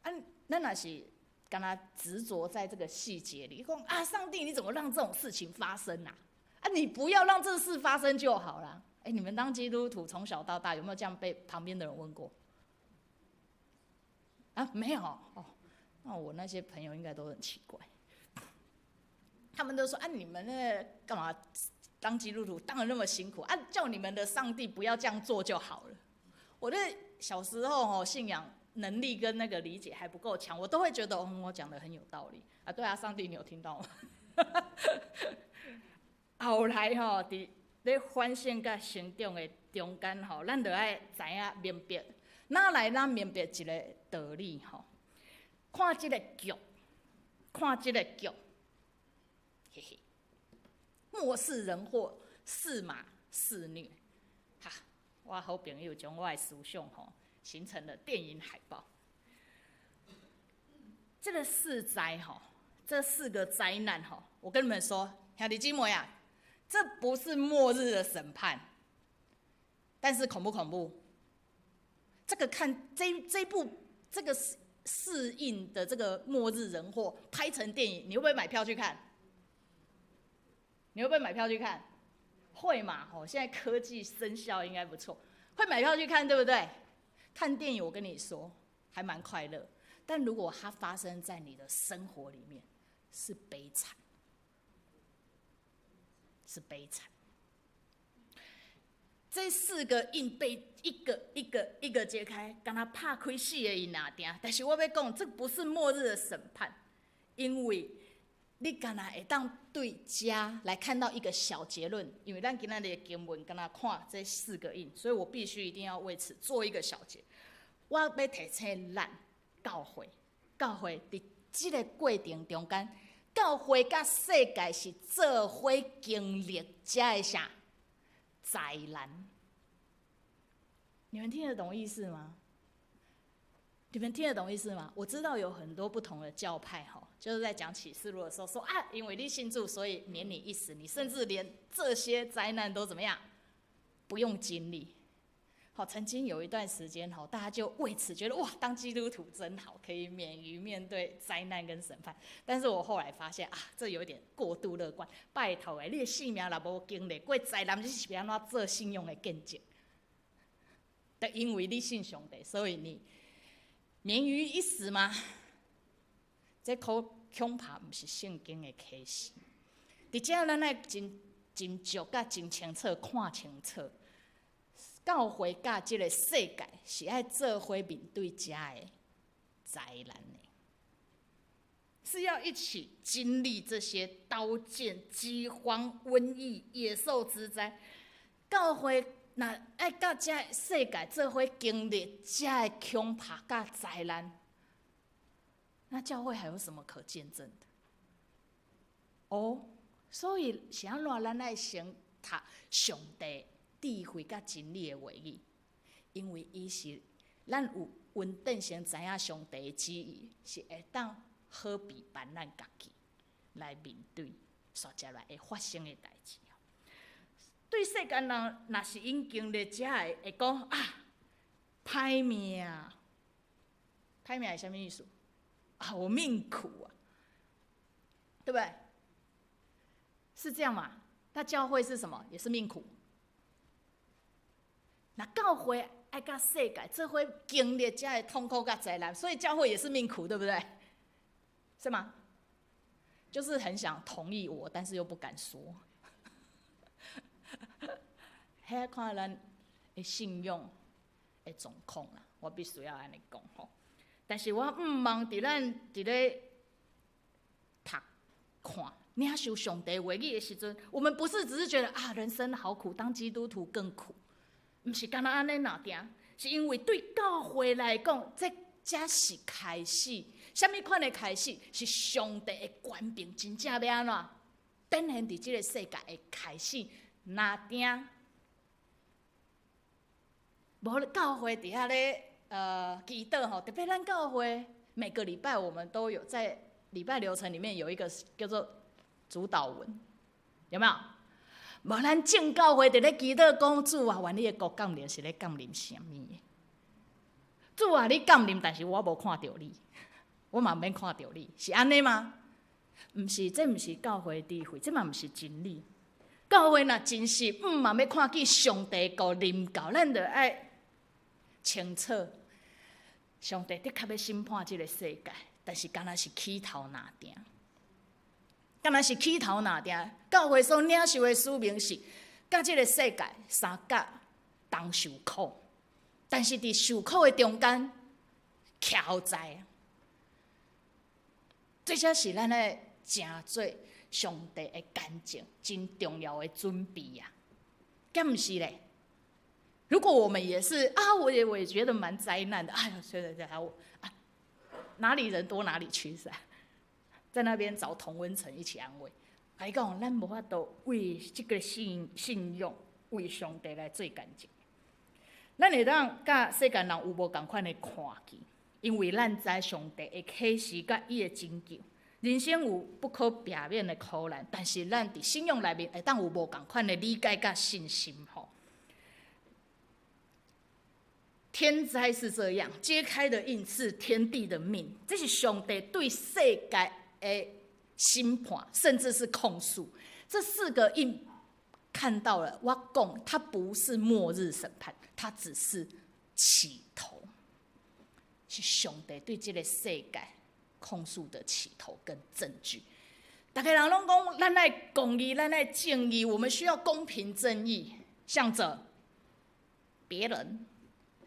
啊，咱若是。跟他执着在这个细节里，讲啊，上帝你怎么让这种事情发生啊？啊，你不要让这事发生就好了。你们当基督徒从小到大有没有这样被旁边的人问过？啊，没有哦。那我那些朋友应该都很奇怪，他们都说啊，你们那干嘛当基督徒当得那么辛苦啊？叫你们的上帝不要这样做就好了。我在小时候信仰。能力跟那个理解还不够强，我都会觉得我讲的很有道理啊。对啊，上帝你有听到吗？后来吼，伫咧反省甲成长的中间吼，咱就爱知影明白，哪来咱明白一个道理吼？看这个剧，嘿嘿，末世人祸，是马是虐，哈，我好朋友将我的思想吼。形成了电影海报。这个4灾吼，这4个灾难吼，我跟你们说，兄弟姐妹啊，这不是末日的审判，但是恐不恐怖？这个看这部这个适应的这个末日人祸拍成电影，你会不会买票去看？你会不会买票去看？会嘛？现在科技生效应该不错，会买票去看，对不对？看电影我跟你说还蛮快乐，但如果它发生在你的生活里面，是悲惨，是悲惨。这4个印被一个揭开，跟他拍开4个印哪定？但是我要讲，这不是末日的审判，因为你敢若会当对家来看到一个小结论，因为咱今仔日的经文敢若看这4个印，所以我必须一定要为此做一个小结。我要提醒咱教会伫这个过程中间，教会甲世界是做伙经历这的啥灾难？你们听得懂意思吗？你们听得懂意思吗？我知道有很多不同的教派就是在讲启示录的时候说啊，因为你信主，所以免你一死，你甚至连这些灾难都怎么样，不用经历。曾经有一段时间大家就为此觉得哇，当基督徒真好，可以免于面对灾难跟审判。但是我后来发现啊，这有点过度乐观。拜托你的性命若无经历过灾难，你是要安怎做信用的见证？就因为你信上帝，所以你免于一死吗？这恐怕不是圣经的启示。伫这咱爱真足甲真清楚看清楚，教会甲这个世界是爱做伙面对这的灾难的，是要一起经历这些刀剑、饥荒、瘟疫、野兽之灾。教会若爱甲这世界做伙经历这的恐怕甲灾难，那教会还有什么可见证的？所以是安怎咱爱先读上帝智慧甲真理的话语，因为伊是咱有稳定先知影上帝的旨意，是会当好比办咱家己来面对接下来会发生的代志。对世间人若是因经历这会讲啊，歹命，歹命是啥物意思？啊，我命苦啊，对不对？是这样嘛？那教会是什么？也是命苦。那教会爱甲世界做伙经历这的痛苦甲灾难，所以教会也是命苦，对不对？是吗？就是很想同意我，但是又不敢说。迄看咱的信用的状况啦，我必须要安尼讲吼。但是我毋望伫咱伫咧读看领受上帝话语的时阵，我们不是只是觉得啊，人生好苦，当基督徒更苦，毋是干那安尼哪定？是因为对教会来讲，这才是开始。什么款的开始？是上帝的权柄真正要安怎展现伫这个世界的开始。哪定？无教会底下咧祈祷吼，特别咱教会每个礼拜我们都有在礼拜流程里面有一个叫做主导文，有没有？无咱正教会伫咧祈祷讲主啊，愿你的国降临是咧降临啥物？主啊，你降临，但是我无看到你，我嘛免看到你，是安尼吗？毋是，这毋是教会智慧，这嘛毋是真理。教会若真是嘛要看见上帝国临到，咱就爱清楚，上帝的确要审判这个世界，但是敢若是起头哪定？敢若是起头哪定？教会所领受的使命是，甲这个世界相隔同受苦，但是伫受苦的中间徛在，这才是咱的正做上帝的干净，真重要的准备啊！敢毋是咧？如果我们也是啊，我也觉得蛮灾难的。哎呀，对，哪里人多哪里去是吧？在那边找同温层一起安慰。还讲，咱无法度为这个信用为上帝来做干净。咱会当甲世间人有无同款的看见，因为咱知上帝的启示甲伊的拯救，人生有不可避免的苦难，但是咱伫信仰内面会当有无同款的理解甲信心吼。天灾是这样，揭开的印是天地的命，这是上帝对世界的审判，甚至是控诉。这4个印看到了，我讲它不是末日审判，它只是起头，是上帝对这个世界控诉的起头跟证据。大家人拢讲，咱爱公义，咱爱正义，我们需要公平正义，向着别人。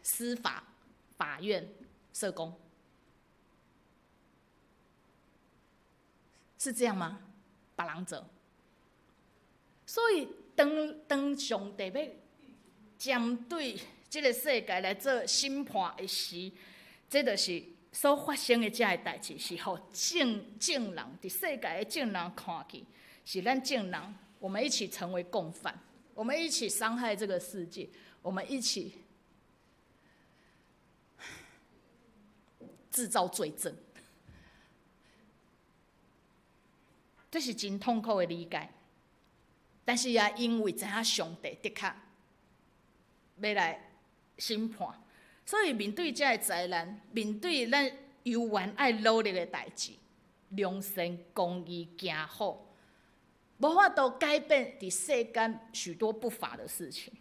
司法、法院、社工，是这样吗？别人做，所以当上帝要针对这个世界来做审判的时，这就是所发生的这个代志，是互正人伫世界的正人看去，是咱正人，我们一起成为共犯，我们一起伤害这个世界，我们一起制造罪证，这是真痛苦的理解。但是也因为知影上帝的确要来审判，所以面对这个灾难，面对咱犹原爱努力的代志，良善、公义、行好，无法度改变伫世间许多不法的事情。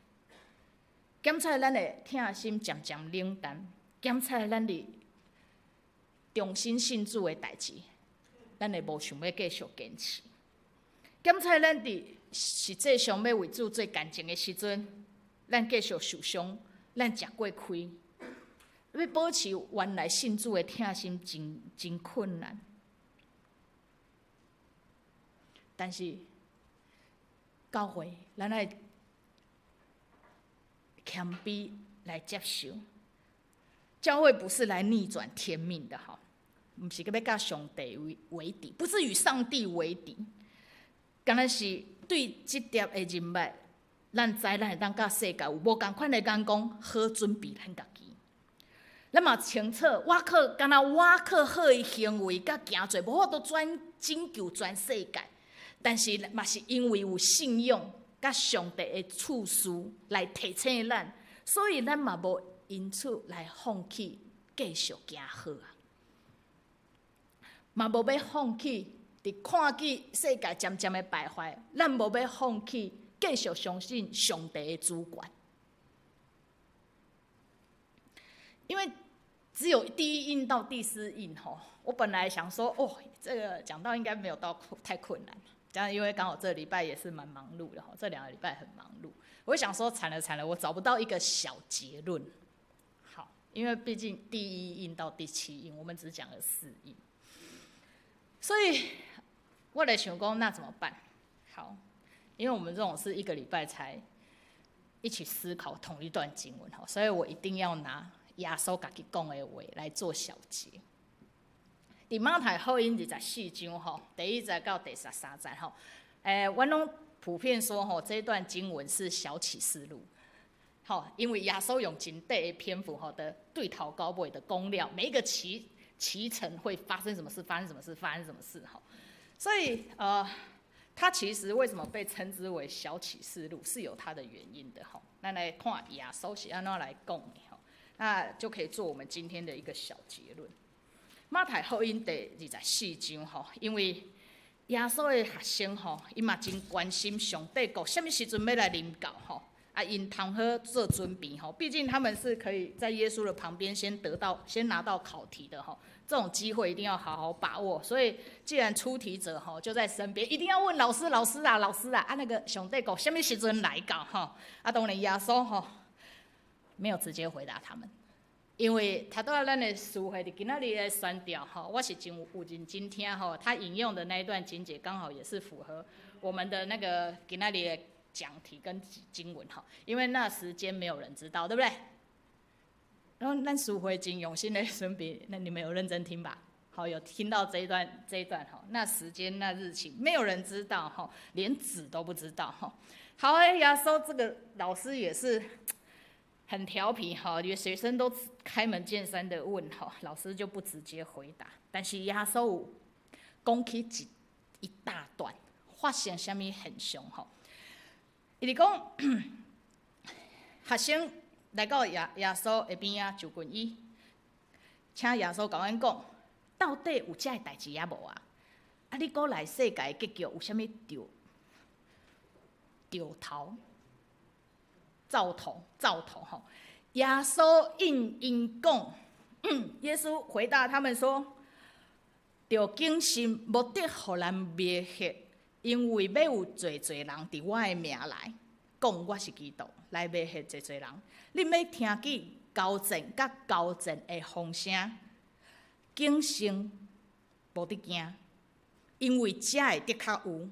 检测咱的痛心渐渐冷淡，检测咱的重新信主的代志，咱会无想要继续坚持。检测咱伫实际上要为主做干净的时阵，咱继续受伤，咱吃过亏，要保持原来信主的痛心真困难。但是教会，咱爱谦卑来接受。教会不是来逆转天命的哈。不是要甲上帝为敌，不是与上帝为敌，敢若是对这点的认识，咱知咱会当甲世界有无同款的眼光，好准备咱家己。咱嘛清楚，敢若我靠好的行为甲行做，无法度拯救全世界，但是嘛是因为有信仰甲上帝的赐事来提醒咱，所以咱嘛无因此来放弃继续行好啊。嘛无要放弃，伫看见世界渐渐的败坏，咱无要放弃，继续相信上帝的主权。因为只有第一印到第4印吼，我本来想说，这个讲到应该没有到太困难，这样因为刚好这礼拜也是蛮忙碌的吼，这2个礼拜很忙碌，我想说惨了，我找不到一个小结论。好，因为毕竟第1印到第7印，我们只讲了4印。所以，我来想讲，那怎么办？好，因为我们这种是1个礼拜才一起思考同一段经文，所以我一定要拿耶稣自己讲的话来做小结。伫马太福音24章第1节到第13节阮拢普遍说这段经文是小启示录。因为耶稣用真短的篇幅的对头到尾的公料，每一个期程会发生什么事，所以它其实为什么被称之为小启示录，是有它的原因的咱来看耶稣是安怎来讲的那就可以做我们今天的一个小结论。马太福音第24章因为耶稣的学生伊嘛真关心上帝国什么时阵要来临到因通好做准备毕竟他们是可以在耶稣的旁边先拿到考题的这种机会一定要好好把握。所以既然出题者就在身边，一定要问老师那个上帝国什么时阵来到当然耶稣没有直接回答他们，因为他在咱的书会今仔日的宣调我是真有认真听他引用的那一段经节刚好也是符合我们的那个今仔日的讲题跟经文因为那时间没有人知道，对不对？然后咱书会真用心的准备，那你们有认真听吧？有听到这一段那时间那日期没有人知道连子都不知道好，耶稣这个老师也是很调皮连学生都开门见山的问老师就不直接回答，但是耶稣讲起一大段，发生什么现象吼？伊是讲学生来到耶稣的边仔就问伊，请耶稣甲阮讲，到底有遮个代志也无啊？啊，你讲来世界的结局有啥物兆头吼？耶稣应因讲，耶稣回答他们说：着谨慎，目的互人灭血，因为要有侪侪人伫我的名来讲我是基督，来灭血侪侪人。恁要听见交战甲交战的风声，谨慎，无得惊，因为遮会的确有，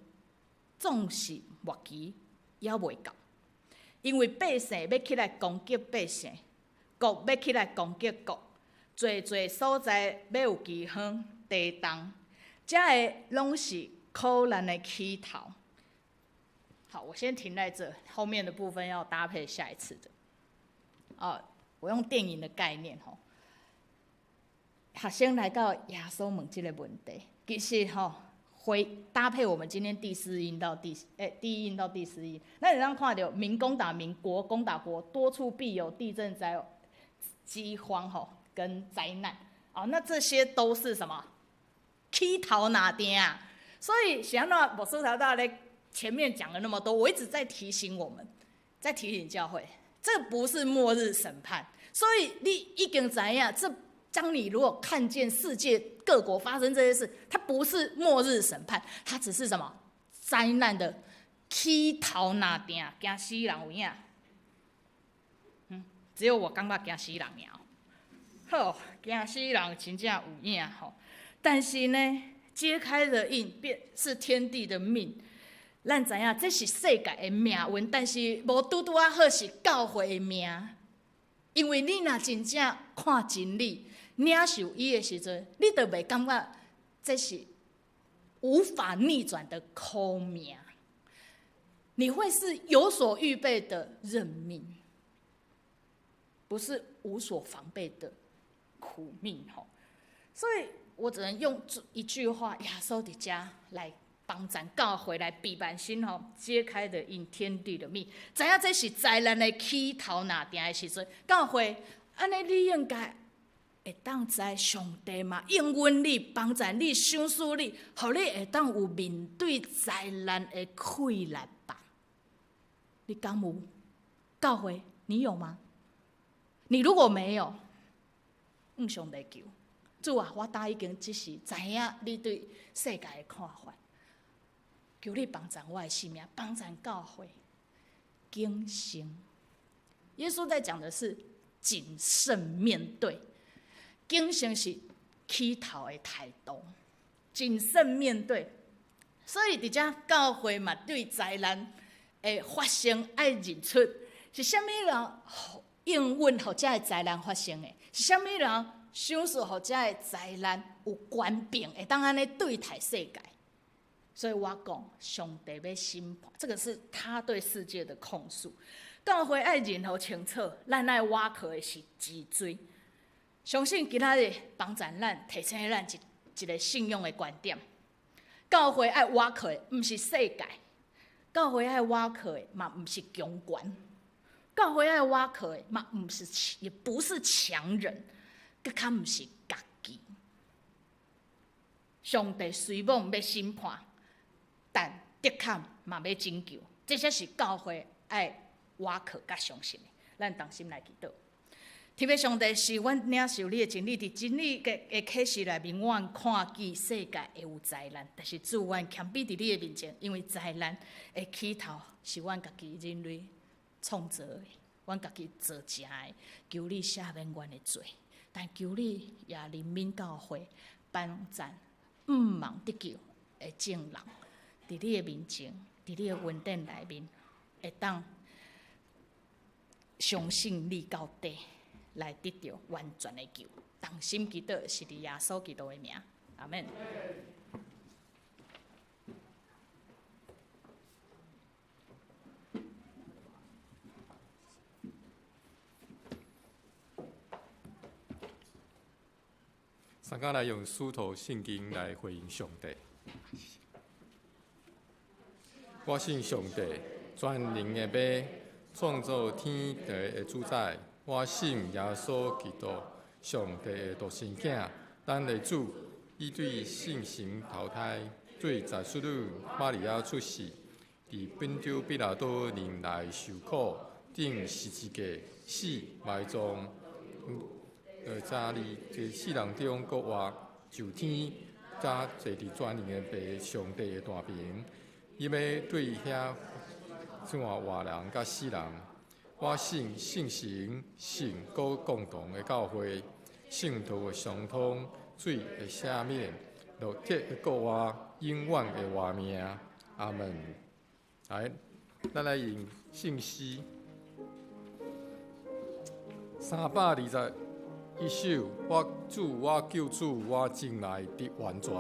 总是末期也未到。因为百姓要起来攻击百姓，国要起来攻击国，侪侪所在要有饥荒、地动，这个拢是苦难的起头。好，我先停在这，后面的部分要搭配下一次的。我用电影的概念吼，学生来到耶稣问这个问题，其实吼。搭配我们今天第一音到第四音，那你让看到民攻打民，国攻打国，多处必有地震灾、饥荒跟灾难。那这些都是什么？起头哪点啊？所以想到我苏朝大咧前面讲了那么多，我一直在提醒我们，在提醒教会，这不是末日审判。所以你已经知影这。当你如果看见世界各国发生这些事，它不是末日审判，它只是什么灾难的起头哪点，惊死人有影。只有我感觉惊死人了。好，惊死人真正有影吼。但是呢，揭开的印便是天地的命。咱知影这是世界的命运，但是无拄啊好是教会的命。因为你若真正看真理。领受伊的时阵，你就袂感觉这是无法逆转的苦命，你会是有所预备的认命，不是无所防备的苦命吼。所以我只能用一句话：耶稣的家来帮咱教会来避板心吼，揭开的因天地的命，知影这是灾难的起头哪定的时阵，教会安尼你应该。会当知上帝嘛应允你、帮助你、赏赐你，互你会当有面对灾难的气力吧？你敢有？教会你有吗？你如果没有，上帝求主啊！我已经只是知影你对世界的看法，求你帮助我的性命，帮助教会谨慎。耶稣在讲的是谨慎面对。谨慎是起头的态度，谨慎面对。所以伫遮教会嘛，对灾难的发生爱认出是虾米人应允，互遮的灾难发生的，是虾米人赏赐，互遮的灾难有权柄，会当安尼对待世界。所以我讲，上帝要审判，这个是他对世界的控诉。教会爱认好清楚，咱爱挖去的是脊椎。相信今仔日帮助咱提醒咱一个信用的观点，教会爱挖去的毋是世界，教会爱挖去的嘛毋是强权，教会爱挖去的嘛也不是强人，更较毋是家己。上帝虽望要审判，但的确嘛要拯救，这些是教会爱挖去甲相信的。咱同心来祈祷。天父上帝，是阮领受你的真理，伫真理的启示内面，阮看见世界会有灾难，但是主，阮谦卑伫你的面前，因为灾难的起头是阮家己人类创造的，阮家己做成的。求你赦免阮的罪，但求你也怜悯教会，帮助毋茫得救的正人，伫你的面前，伫你的恩典内面，会当相信你到底。来得到完全的救，同心祈祷是伫耶稣基督的名，阿们。三甲来用书头圣经来回应上帝。我信上帝，全能的马，创造天地的主宰。我信耶稣基督，上帝的独生囝，咱的主，伊对圣神投胎，对在属女玛利亚出世，伫本州比拉多任内受苦，顶十字架死埋葬。早日在世人中国活就天，早坐伫全能的爸上帝的大屏。伊要对遐怎活人甲死人，我信圣神，信各共同的教会，圣徒的相通，水的赦免，肉体的国活，永远的活命。阿门。来，咱来用圣诗321首，我主，我救主，我进来的完全。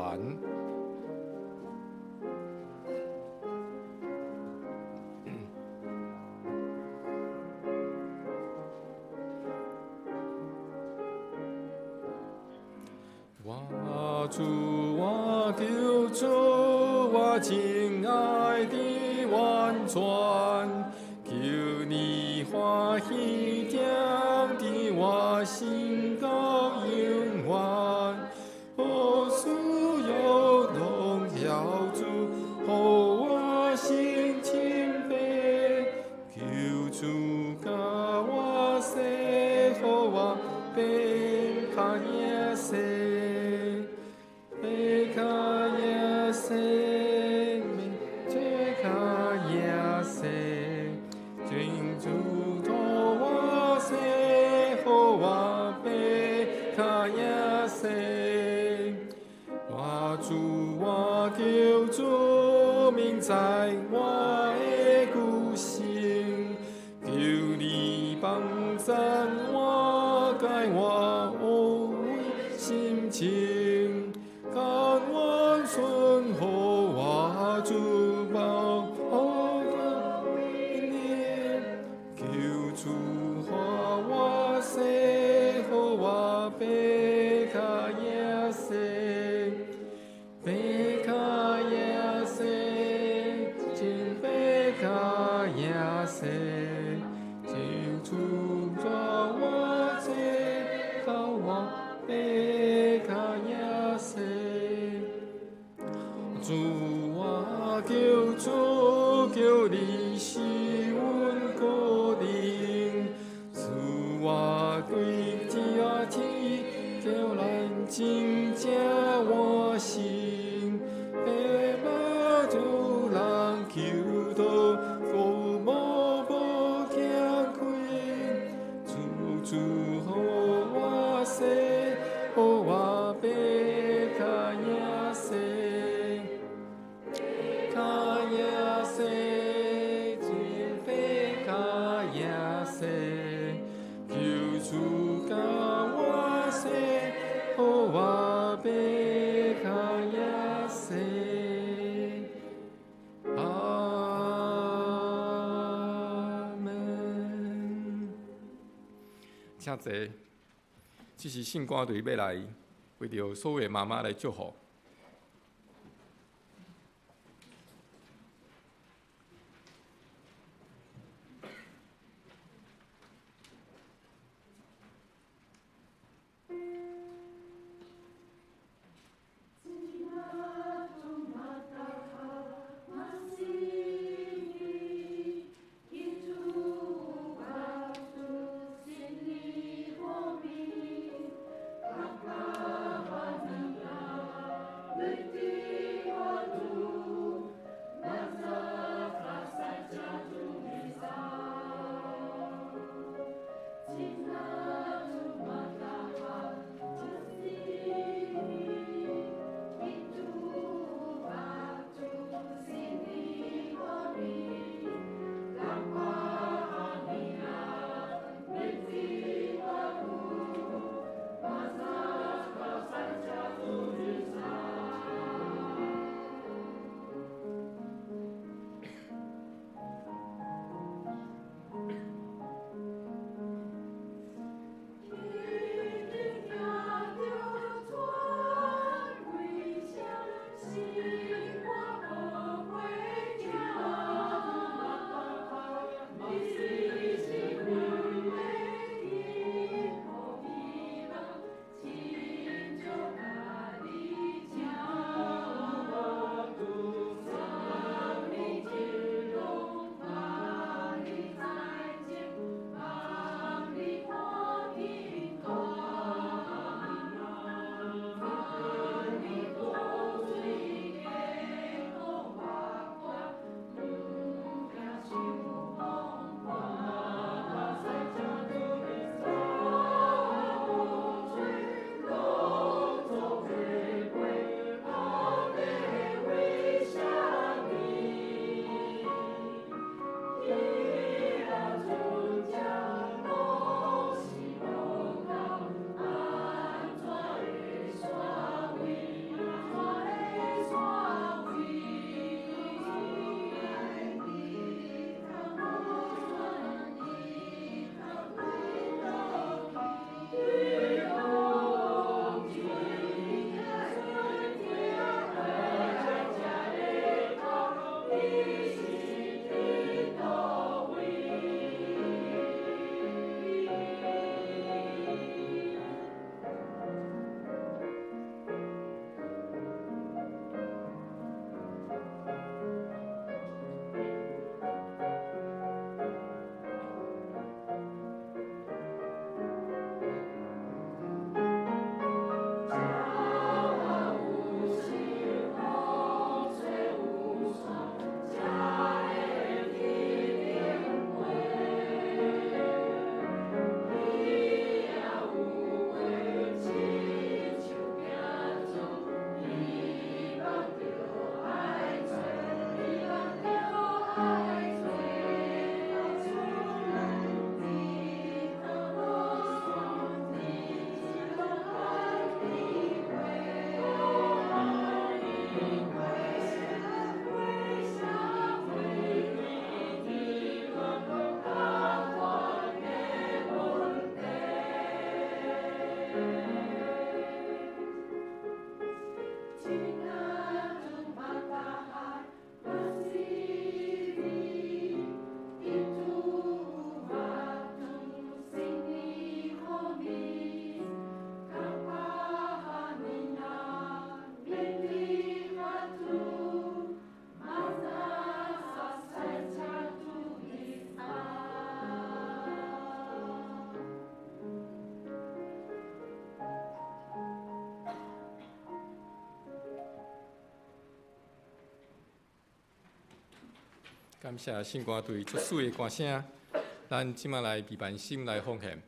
我主，我救主，我亲爱的完全，求你欢喜听的我心到永远，我所有荣耀主，和我心清白，求主教我生和我变卡耶生。在我的故乡，求你帮赞我，改我心情，甘愿顺服我主保我念，求主化我生和我被卡耶生，被卡耶生。救主抓我这靠我被卡耶塞，主我救主求你是阮个人，主我对天天叫咱真正我心，白马就人求到。主和我生，和我被卡耶生，卡耶生，真被卡耶生，求主教我生，和我被卡耶生。请坐，这是圣歌队要来为着所有的妈妈来祝福。感谢信歌队出水的歌声，咱即马来备办心来奉献。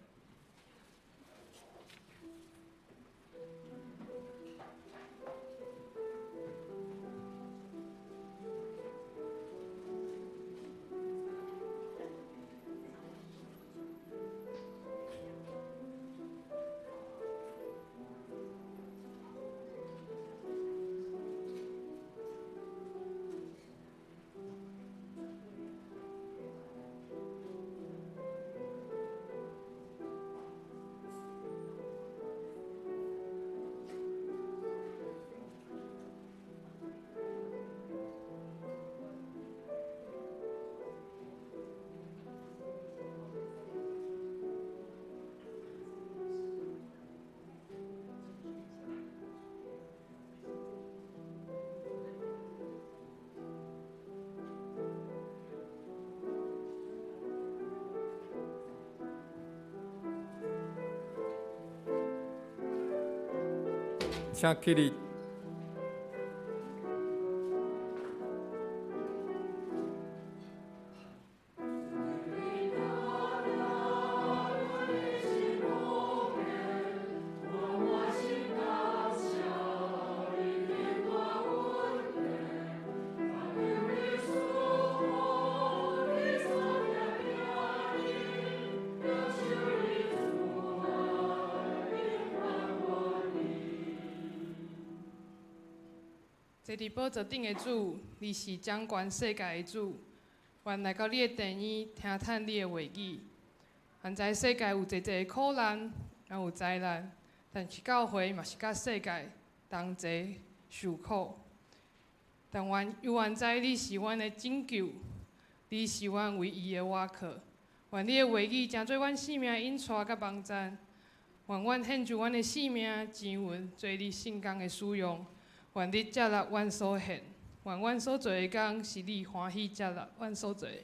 请起立。坐伫宝座顶的主，你是掌管世界的主。愿来到你的殿院，听叹你的话语。愿知世界有侪侪的苦难，也有灾难，但是教会嘛是甲世界同齐受苦。但又愿知你是阮的拯救，你是阮唯一的倚靠。愿你的话语成做阮生命的引带甲帮赞。愿阮献出阮的性命、钱银，做你圣工的使用。愿你接纳阮所献，愿阮所做的工是你欢喜接纳阮所做的。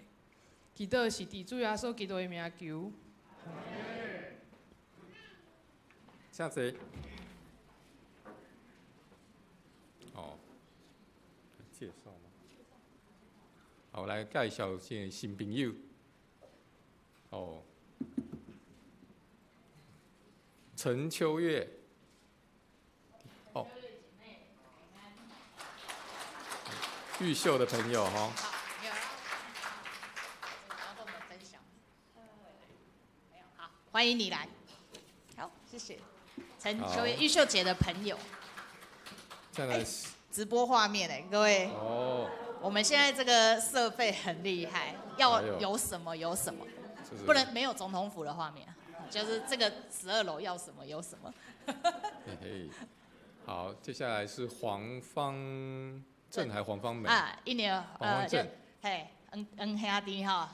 祈祷是伫主耶稣基督的名求。请坐。哦，介绍吗？好，来介绍一个新朋友。哦，陈秋月。哦。玉秀的朋友哈。好，没有。要跟我们分享。没有，好，欢迎你来。好，谢谢。陈秋月、玉秀姐的朋友。再来是。直播画面哎，各位。哦。我们现在这个设备很厉害，要有什么有什么，不能没有总统府的画面，就是这个12楼要什么有什么。嘿嘿。好，接下来是黄芳。郑还黄芳梅啊，一年郑嘿，兄弟吼，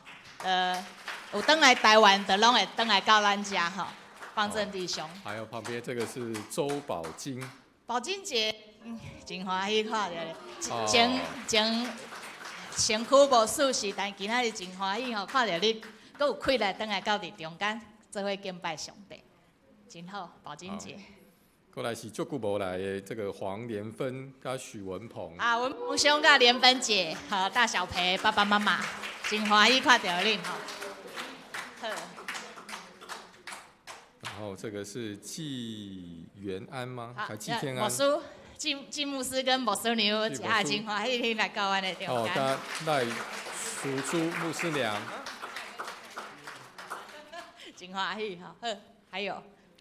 有登来台湾的拢会登来到咱家吼，方正弟兄。还有旁边这个是周宝金。宝金姐，真欢喜看到你，前身躯无舒适，但今仔日真欢喜吼，看到你，阁有气力登来到伫中间，做伙敬拜上帝，真好，宝金姐。过来是足久无来的这个黄连芬加许文鹏啊，文鹏兄甲连芬姐，和大小培爸爸妈妈，真欢喜看到恁吼。然后这个是纪元安吗？还纪天安？牧师纪牧师跟牧师娘，真欢喜恁来到阮的中间。哦，跟赖淑珠牧师娘。真欢喜哈，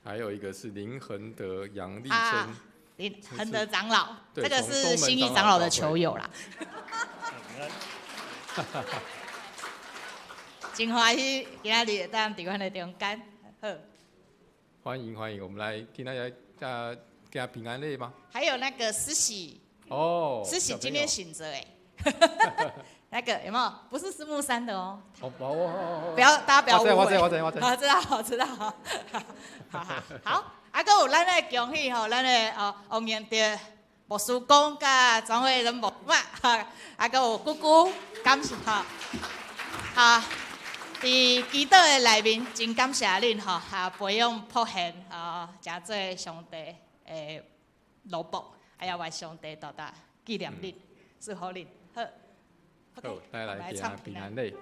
还有一个是林恒德、杨丽珍，林恒德长老，这个是新义长老的球友啦。真欢喜，今仔日当伫阮的中间，好。欢迎，我们来今天来给他平安礼吗？还有那个思喜，哦，思喜今天醒着哎。那个有没有？不是师木山的哦。不要，大家不要误会。我知。我知道。好，啊，搁有咱的恭喜吼，咱的王延德牧师公甲庄会人牧嘛，啊，搁有姑姑，感谢吼。啊，伫祈祷的内面，真感谢恁吼，培养奉献真做上帝的萝卜，哎呀，愿上帝大大纪念恁，祝福恁。好。好，来行唱平安礼。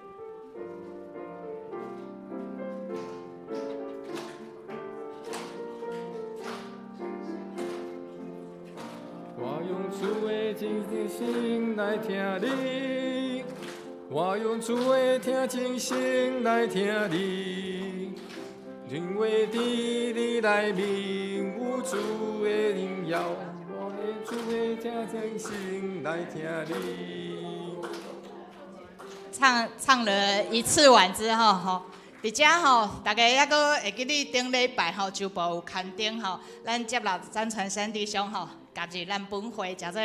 我用主的真心来听你，我用主的真心来听你，因为你来明有主的荣耀，我的主的真心来听你。唱了一次完之后吼，伫遮吼，大家还阁会记得顶礼拜吼，就无有刊登吼，咱接纳咱传山弟兄吼，加入咱本会，叫做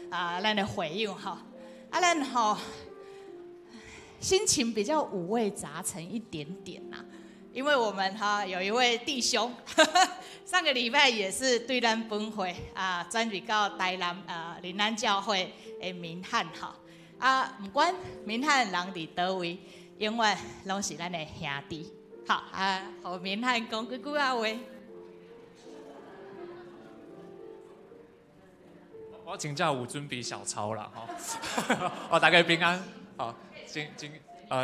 咱的回应吼。咱吼心情比较五味杂陈一点点呐，因为我们有一位弟兄，上个礼拜也是对咱本会转入到台南临安教会的明翰吼。不管明翰人伫倒位，永远拢是咱的兄弟。好互明翰讲几句话。我真正有准备小抄啦吼，大家平安，好，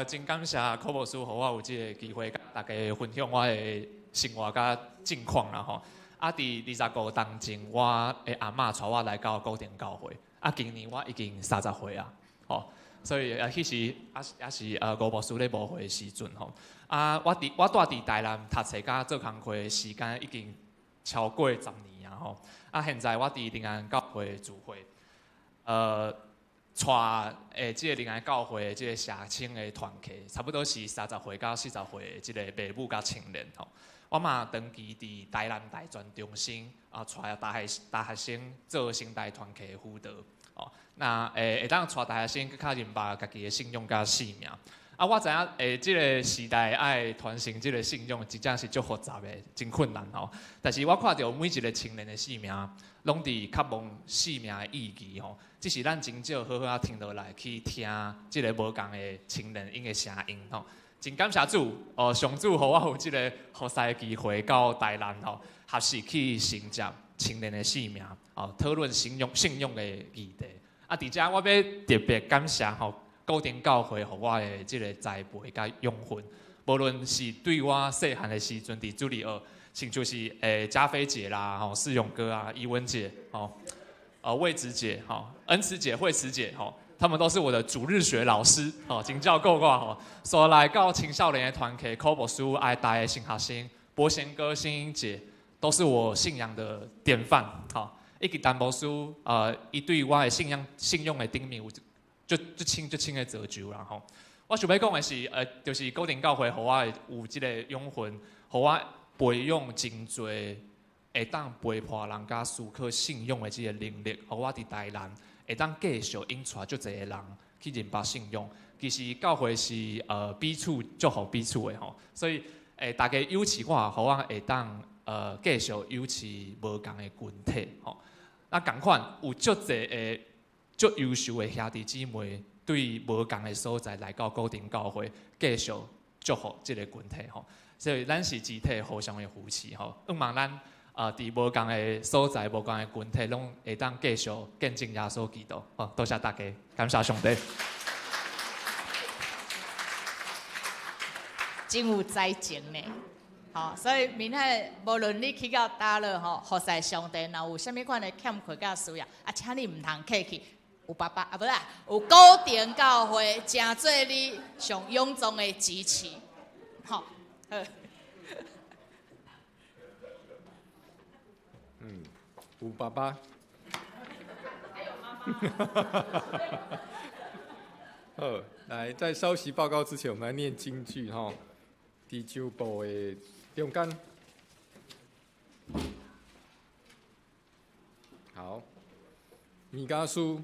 真感谢柯牧师，互我有这个机会，甲大家分享我的生活甲近况啦吼。伫25当前，我的阿嬷带我来到固定教会，今年我已经30岁啊。吼，所以迄时也是吴牧师咧牧会的时阵吼。我住伫台南读册甲做工课的时间已经超过10年啊吼。现在我伫临安教会聚会，带即个临安教会的即个社青的团契，差不多是30岁到40岁的即个爸母甲青年吼。我嘛长期伫台南大专中心带大学生做圣代团契的辅导。那会当带大学生更较认识家己的信仰甲信命。我知影即个时代爱传承即个信仰，真正是足复杂的，真困难吼。但是我看到每一个青年的性命，拢伫渴望性命的意义吼。只是咱真少好好停落来去听即个无共的青年因的声音吼。真感谢主，上主互我有即个服侍的机会到台南吼，合适去承接青年的性命，讨论信仰的议题。伫遮我要特别感谢固定教会互我的即个栽培甲养分，无论是对我细汉的时阵伫主日学，像就是嘉菲姐啦、世勇哥啊、怡文姐、魏子姐、恩慈姐、惠慈姐，他们都是我的主日学老师，真教够我所来到青少年的团契，柯牧师爱带的新学生，博贤哥、新英姐，都是我信仰的典范，以及陈牧师，伊对我的信仰的顶面有就深的造就啦吼。我想要讲的是，就是固定教会，互我有即个养分，互我培养真侪会当陪伴人家思考信仰的即个能力，互我伫台南会当继续引带足侪人去认识信仰。其实教会是彼此祝福彼此的吼，所以大家友持我，互我会当继续友持无共的群体吼。共款有足侪的足优秀的兄弟姊妹，对无共的所在来到固定教会，继续祝福即个群体吼。所以咱是集体互相的扶持吼。希望咱伫无共的所在、无共的群体，拢会当继续见证耶稣基督。多谢大家，感谢上帝。真有才情呢。所以明仔无论你去到倒落服侍上帝，若有啥物款的欠缺甲需要，请你唔通客气，有爸爸不是有固定教会，诚做你上永壮的支持，有爸爸。还有妈妈。好，来在稍息报告之前，我们来念京剧第9部的中间。好，弥迦书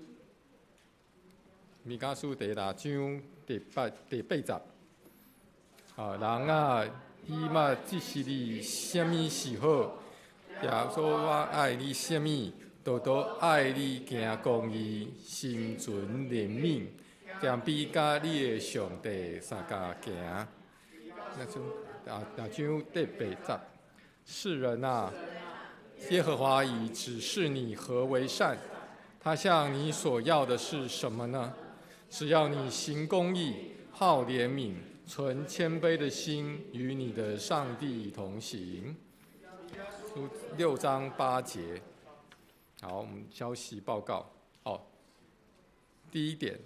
第6章第8集。人啊，伊嘛即是你什么是好？耶稣我爱你什么？多多爱你行公义，心存怜悯，兼比甲你的上帝相加行。那章第8集。世人啊，耶和华已指示你何为善，他向你所要的是什么呢？只要你行公义、好怜悯、存谦卑的心，与你的上帝同行。6章8节。好，我们消息报告。第一点，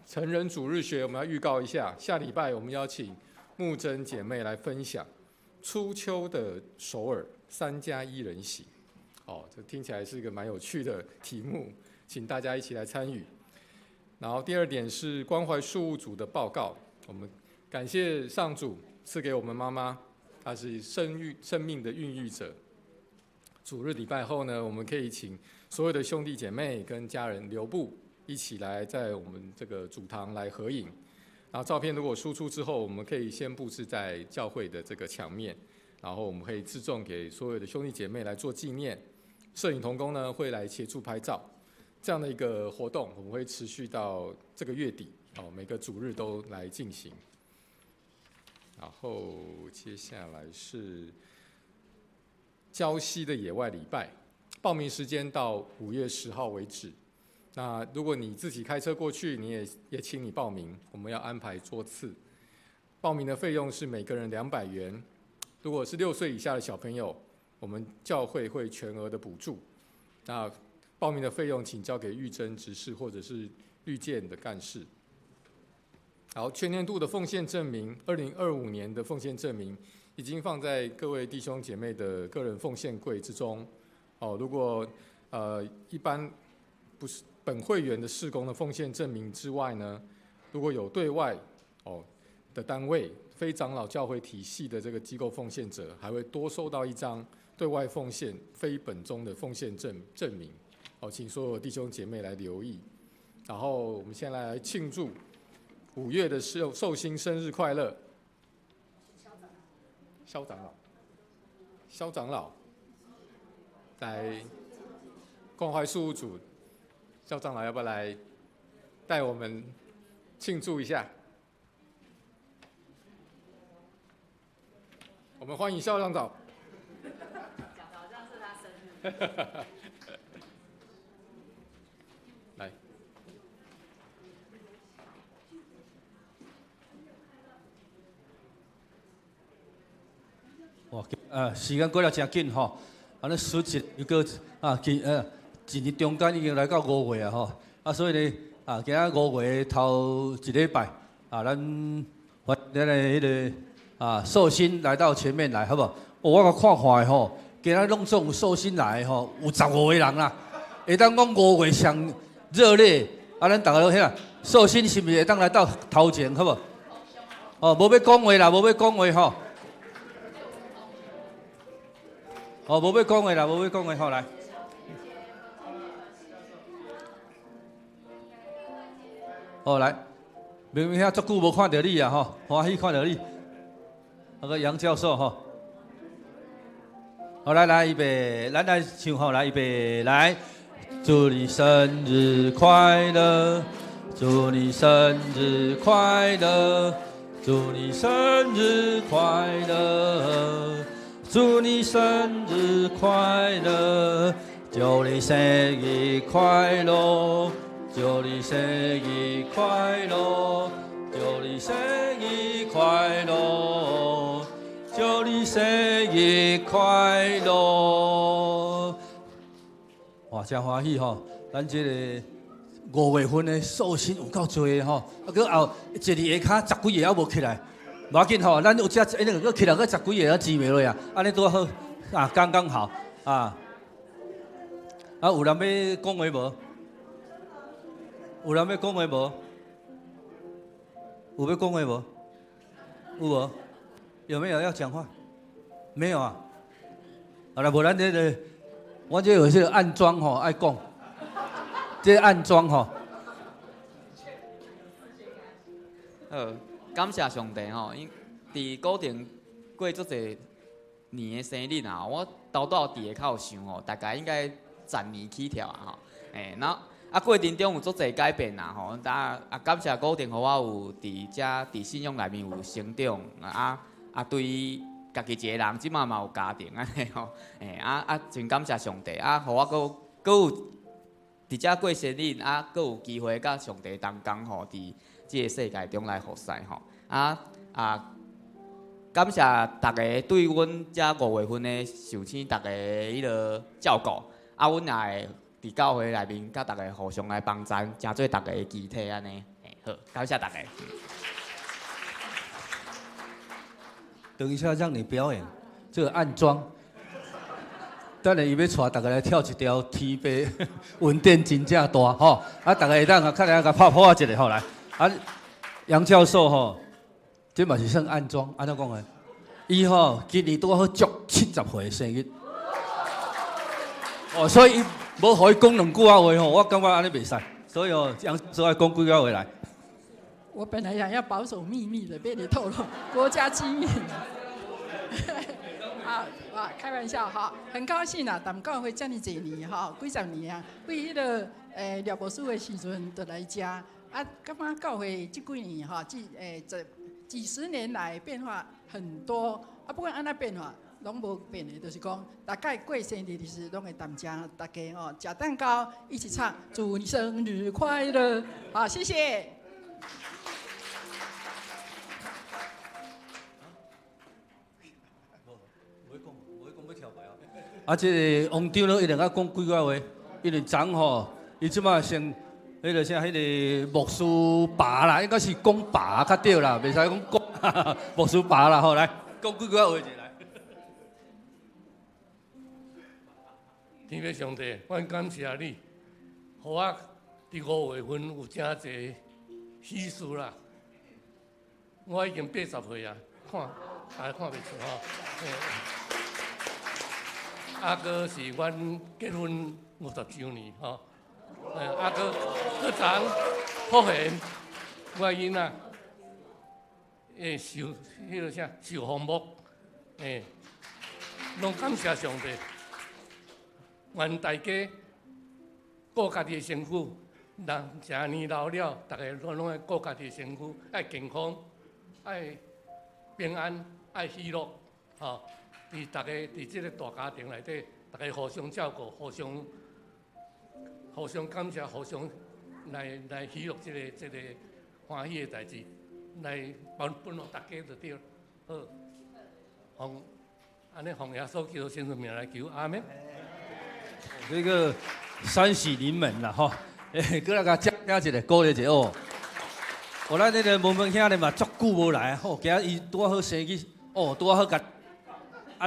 成人主日学我们要预告一下，下礼拜我们邀请木真姐妹来分享初秋的首尔3+1人行。这听起来是一个蛮有趣的题目，请大家一起来参与。然后第二点是关怀事务组的报告，我们感谢上主赐给我们妈妈，她是生命的孕育者。主日礼拜后呢，我们可以请所有的兄弟姐妹跟家人留步，一起来在我们这个主堂来合影。然后照片如果输出之后，我们可以先布置在教会的这个墙面，然后我们可以自送给所有的兄弟姐妹来做纪念。摄影同工呢会来协助拍照。这样的一个活动，我们会持续到这个月底，每个主日都来进行。然后接下来是礁溪的野外礼拜，报名时间到5月10号为止。那如果你自己开车过去，你也请你报名，我们要安排桌次。报名的费用是每个人200元。如果是6岁以下的小朋友，我们教会会全额的补助。那报名的费用请交给玉珍执事或者是绿建的干事。好，全年度的奉献证明，2025年的奉献证明已经放在各位弟兄姐妹的个人奉献柜之中。如果一般不是本会员的事工的奉献证明之外呢，如果有对外的单位、非长老教会体系的这个机构奉献者，还会多收到一张对外奉献非本宗的奉献证明。请所有弟兄姐妹来留意。然后我们先来庆祝5月的寿星生日快乐。肖长老，来关怀事务组，肖长老要不要来带我们庆祝一下？我们欢迎肖长老。讲得好像是他生日。来，哇，时间过了真紧吼，尼暑节又过一年中间已经来到5月啊吼，所以呢今仔5月头一礼拜咱欢迎咱的迄个寿星来到前面来，好不好？我甲看看的吼，今仔拢总有寿星来吼，有15个人啦，会当讲5月上热烈，咱大家都遐寿星是毋是会当来到头前，好不好？无要讲话啦，无要讲话吼。无要讲话啦，无要讲话，好来。来，明明遐足久无看到你啊吼，欢喜看到你。那个杨教授吼，好来，预备，咱来唱吼，来预备，来，祝你生日快乐，祝你生日快乐，祝你生日快乐。祝你生日快乐，祝你生日快乐，祝你生日快乐，祝你生日快乐，祝你生日快乐。哇，真欢喜吼！咱这个5月份的寿星有够多的吼，搁后一日下骹10几个还无起来。无要紧吼，咱有只那个起来个10几个挤袂落啊，安尼拄好刚刚好有人要讲话无？有人要讲话无？有要讲话无？有无？有没有要讲话？没有啊。好了，无咱这个，我这有些暗装吼爱讲，这暗装吼。感谢上帝吼，伫固定过足侪年的生日啊，我兜伫个较有想吼，大概应该10年起跳啊吼，那过程中有足侪改变啦吼，感谢固定，互我有伫信仰内面有成长对于家己一个人，即马嘛有家庭安尼吼，真感谢上帝互我搁有伫遮过生日，啊，佫有机会甲上帝同工吼，伫即个世界中来服侍吼。感谢大家对阮遮5月份的寿星，大家迄落照顾。阮也会伫教会内面，甲大家互相来帮衬，成做大家的肢体安尼。好，感谢大家。等一下让你表演这个暗装。等下伊要带大家来跳一条天飞稳定真正大吼，大家会当较来甲拍破一下吼来。杨教授吼，这嘛是算暗装，安怎讲诶？伊吼今年拄好足70岁生日，所以伊无互伊讲2句话吼，我感觉安尼袂使，所以杨教授爱讲几句话来。我本来想要保守秘密的，被你透露国家机密。开玩笑哈，很高兴啊，谈教会遮尔侪年哈，几十年啊，为迄个廖牧师的时阵就来遮，感觉教会这几年哈，这几十年来变化很多，不管安怎变化，拢无变的，就是讲大概过生日的时拢会谈遮，大家哦吃蛋糕，一起唱祝你生日快乐，好，谢谢。这个王长呢，一定要讲几句话，因为昨吼，伊即摆先迄个啥，迄个牧师爸啦，应该是讲爸较对啦，袂使讲讲牧师爸啦，吼，来讲几句话者来。天父上帝，我感谢你，互我伫5月份有真侪喜事啦。我已经80岁啊，大家看袂出吼。佫是阮结婚50周年吼，佫昨福贤我囡仔受迄个啥受风波，拢感谢上帝。愿大家顾家己的身躯，人诚年老了，大家拢爱顾家己的身躯，爱健康，爱平安，爱喜乐，吼。大家伫即个大家庭内底，大家互相照顾，互相感谢，互相来喜乐即个欢喜的代志，来帮助大家就对了。好，安尼奉耶稣基督先生名来求，阿门。这个三喜临门啦吼，过来甲加一个鼓励一下哦。咱这个文文兄弟嘛，足久无来吼，今日伊拄好生日哦，拄好甲。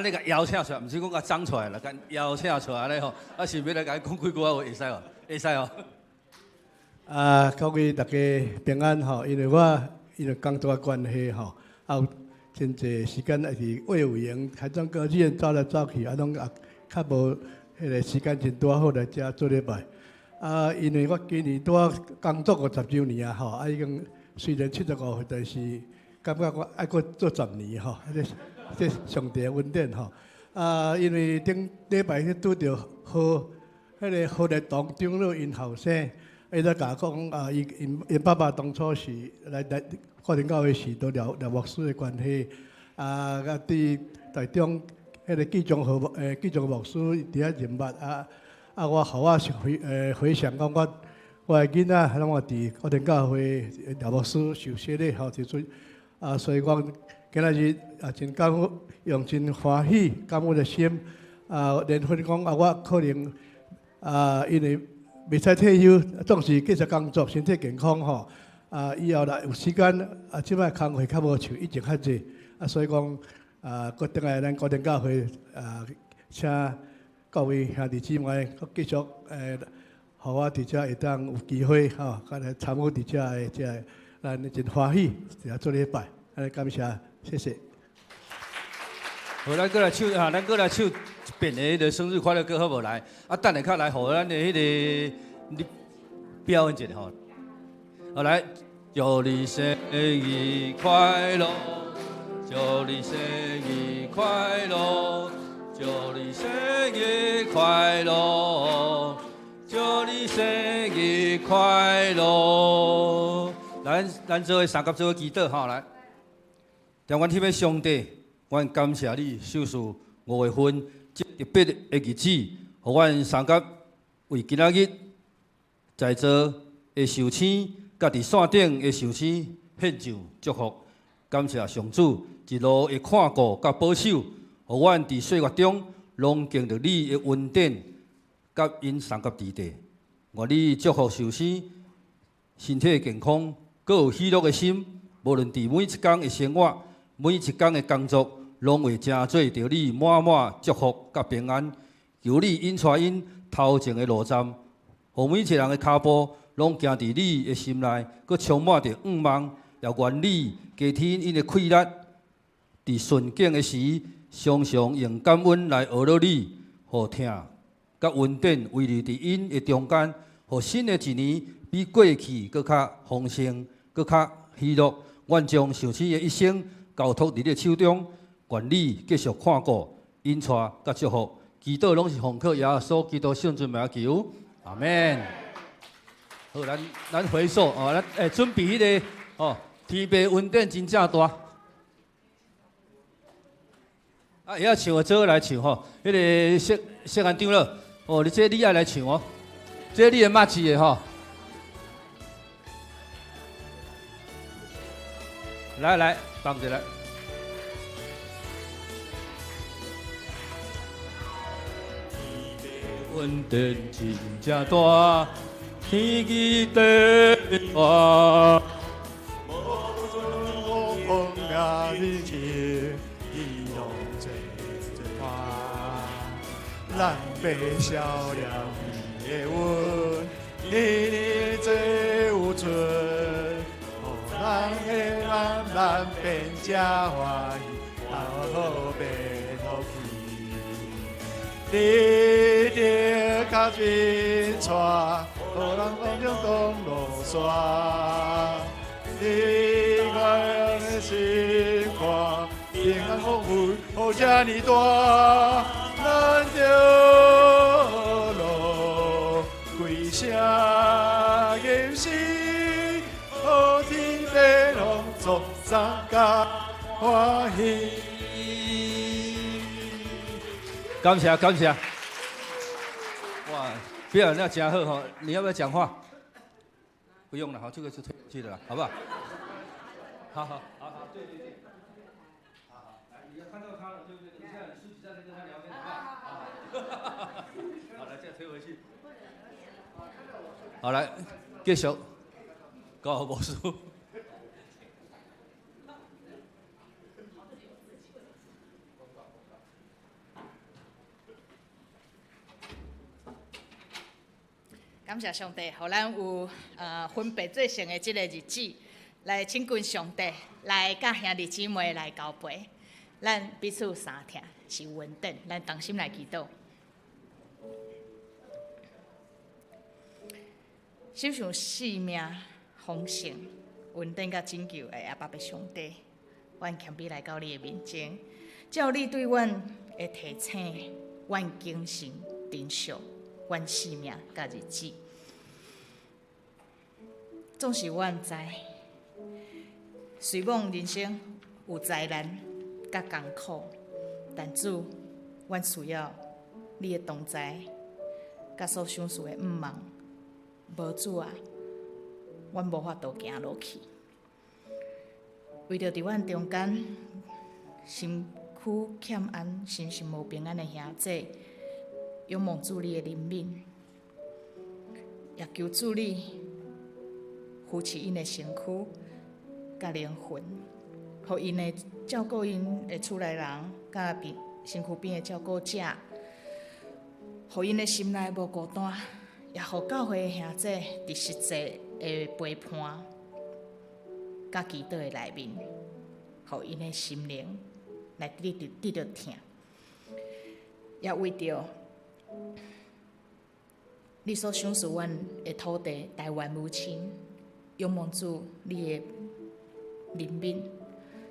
你甲邀请出来，毋是讲甲长出来啦，甲邀请出来安尼吼，是要来甲讲几句话会使哦，会使哦。各位大家平安吼，因为工作关系吼，真侪时间也是为有闲，海中歌剧院走来走去，拢较无迄个时间真多好来遮做礼拜。因为我今年拄工作50周年啊吼，已经虽然75岁，但是感觉我爱搁做10年吼。这上帝的恩典吼，因为顶礼拜去拄着迄个何立堂长老因后生，伊在甲讲因爸爸当初是来国庭教会时都廖牧师的关系，伫台中迄个纪中牧师伫遐任捌我互我回想讲我的囡仔拢伫国庭教会廖牧师受洗礼后就所以讲。今仔日真用真欢喜、感恩的心连分讲我可能因为袂使退休，总是继续工作，身体健康吼。以后啦有时间即摆工会较无像以前较济所以讲搁等来咱高田教会请各位兄弟姊妹继续互我伫遮会当有机会吼，来参与伫遮的咱真欢喜，做礼拜，感谢。谢谢。好，咱过来唱一遍的迄个生日快乐歌，好无来？等下较来，互咱的迄个表演一下吼。好来，祝你生日快乐，祝你生日快乐，祝你生日快乐，祝你生日快乐。咱做三角做祈祷吼来。但阮迄个上帝，阮感谢你，守住5月份这特别的日子，互阮三甲为今仔日在座的受星，甲伫线顶的受星献上祝福，感谢上主一路的看顾甲保守，互阮伫岁月中拢经着你的恩典甲因送甲之地。愿你祝福受星身体健康，阁有喜乐的心，无论伫每一天的生活、每一天的工作，拢会成做着你满满祝福甲平安。求你引带因头前的路站，互每一个人的脚步拢行伫你的心内，阁充满着愿望。也愿你加添因的气力，伫顺境的时，常常用感恩来学乐你，互听甲恩典围绕伫因的中间，互新的一年比过去搁较丰盛，搁较喜乐。愿将受星的一生交托伫你的手中，愿你继续看顾、引带甲祝福。祈祷拢是奉靠耶稣基督圣尊名求，阿门。好，咱回首哦，咱准备迄个哦，天父恩典真正大。啊，也唱做伙来唱吼，迄个谢安长老，哦，你爱来唱哦，这你的默契的吼。来，放下来。恩典真正大，天机地大。无风雅日节，伊拢做花。咱白少了伊的恩，日日做有存。咱的咱变真欢喜，好变好去。你的脚边带，互人风中东路山。你快乐的心肝，平安丰富，好这呢大。咱着路归声吟诗，好天地拢作三甲欢喜。感谢。哇，表演得真好哈！你要不要讲话？不用了，好，这个是退去的了，好不好？好，对。好，来，你要看到他了，对不对？你现在私底下再跟他聊天，好不好？好，来，这样推回去。好，来，继续，高好无输。感谢上帝，互咱有分别做成的即个日子，来亲近上帝，来甲兄弟姊妹来交陪，咱彼此相听是稳定，咱同心来祈祷。守上性命、丰盛、稳定甲拯救的阿爸的上帝，阮谦卑来到你的面前，照你对阮的提醒，阮精神珍惜。阮性命甲日子，总是阮知，虽讲人生有灾难甲艰苦，但主，阮需要你的同在，甲所想事的愿望。无主啊，阮无法度行落去。为着伫阮中间身躯欠安、心神无平安的兄弟。仰望主你的怜悯，也求主你扶持因的身躯、甲灵魂，互因的照顾因的厝内人，甲身躯边的照顾者，互因的心内无孤单，也互教会的兄弟伫实际的陪伴、甲祈祷的内面，互因的心灵来得到疼，也为着。你所赏赐阮的土地，台湾母亲，仰望主你的怜悯，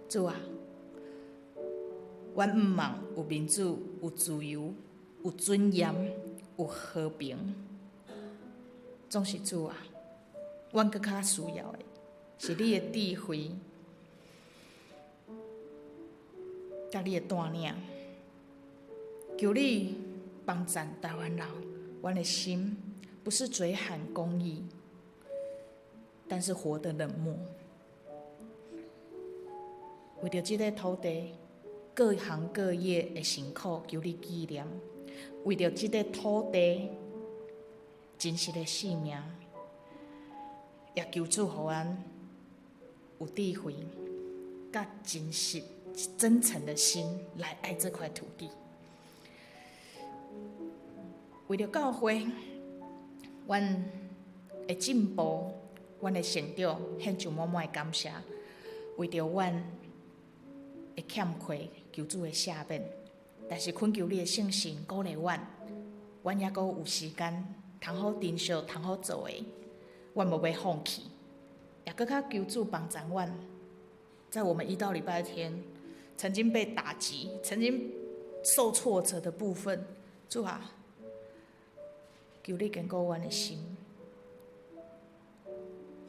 主啊，阮毋望有民主、有自由、有尊严、有和平，总是主啊，阮搁较需要的是你的智慧，甲你的带领，求你。帮助台湾人，阮的心不是嘴喊公义，但是活得冷漠。为着这个土地，各行各业的辛苦，求你纪念；为着这个土地真实的性命，也求主予咱有智慧、甲真实、真诚的心来爱这块土地。为着教会，阮的进步，阮的成长，献上满满的感谢。为着阮的欠缺，求主的赦免。但是恳求你的圣神鼓励阮，阮也阁有时间，通好珍惜，通好做的，阮无要放弃，也阁较求主帮助阮。在我们1到礼拜天曾经被打击、曾经受挫折的部分，主啊，求你坚固阮的心，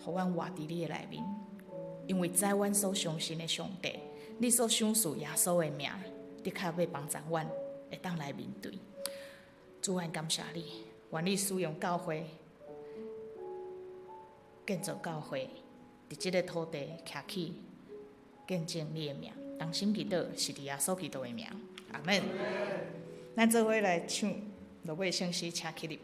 互阮活伫你的内面，因为在阮所相信的上帝，你所赏赐耶稣的名，的确要帮助阮，会当来面对。主啊，感谢你，愿你使用教会，建造教会，伫这个土地徛起，见证你的名。同心祈祷是伫耶稣基督的名，阿门。咱做伙来唱落尾圣诗，请起立。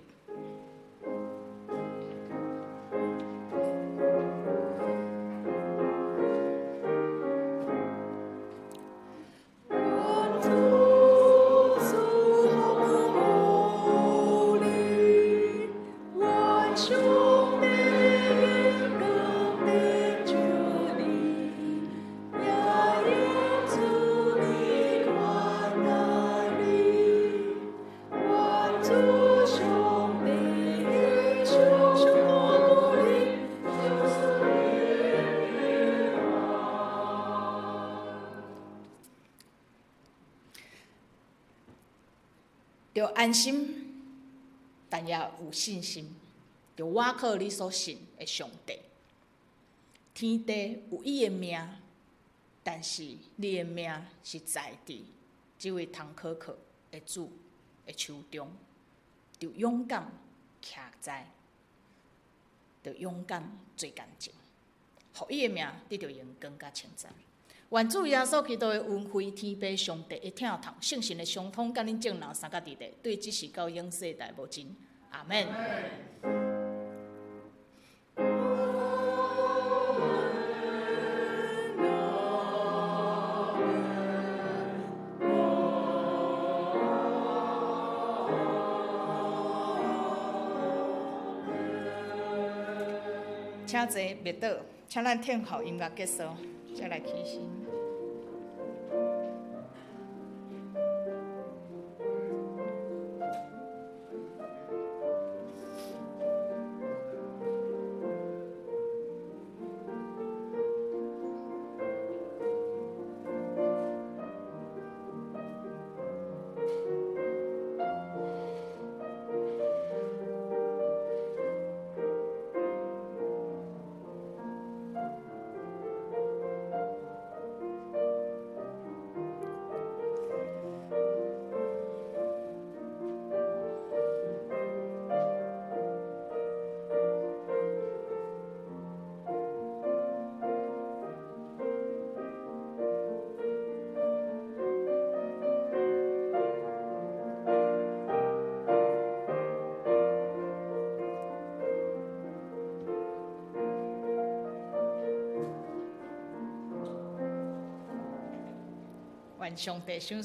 要安心，但也有信心，要倚靠你所信的上帝。天地有伊的命，但是你的命是在地这位通可靠的主的手中，就勇敢徛在，就勇敢做干净，互伊的命得到荣光甲称赞。愿主耶稣基督的恩惠、天父上帝的疼痛、圣神的相通，甲恁众人三甲伫地，对即时到永世代无尽。阿门。请坐灭倒，请咱听候音乐结束，再来起身。愿上帝赏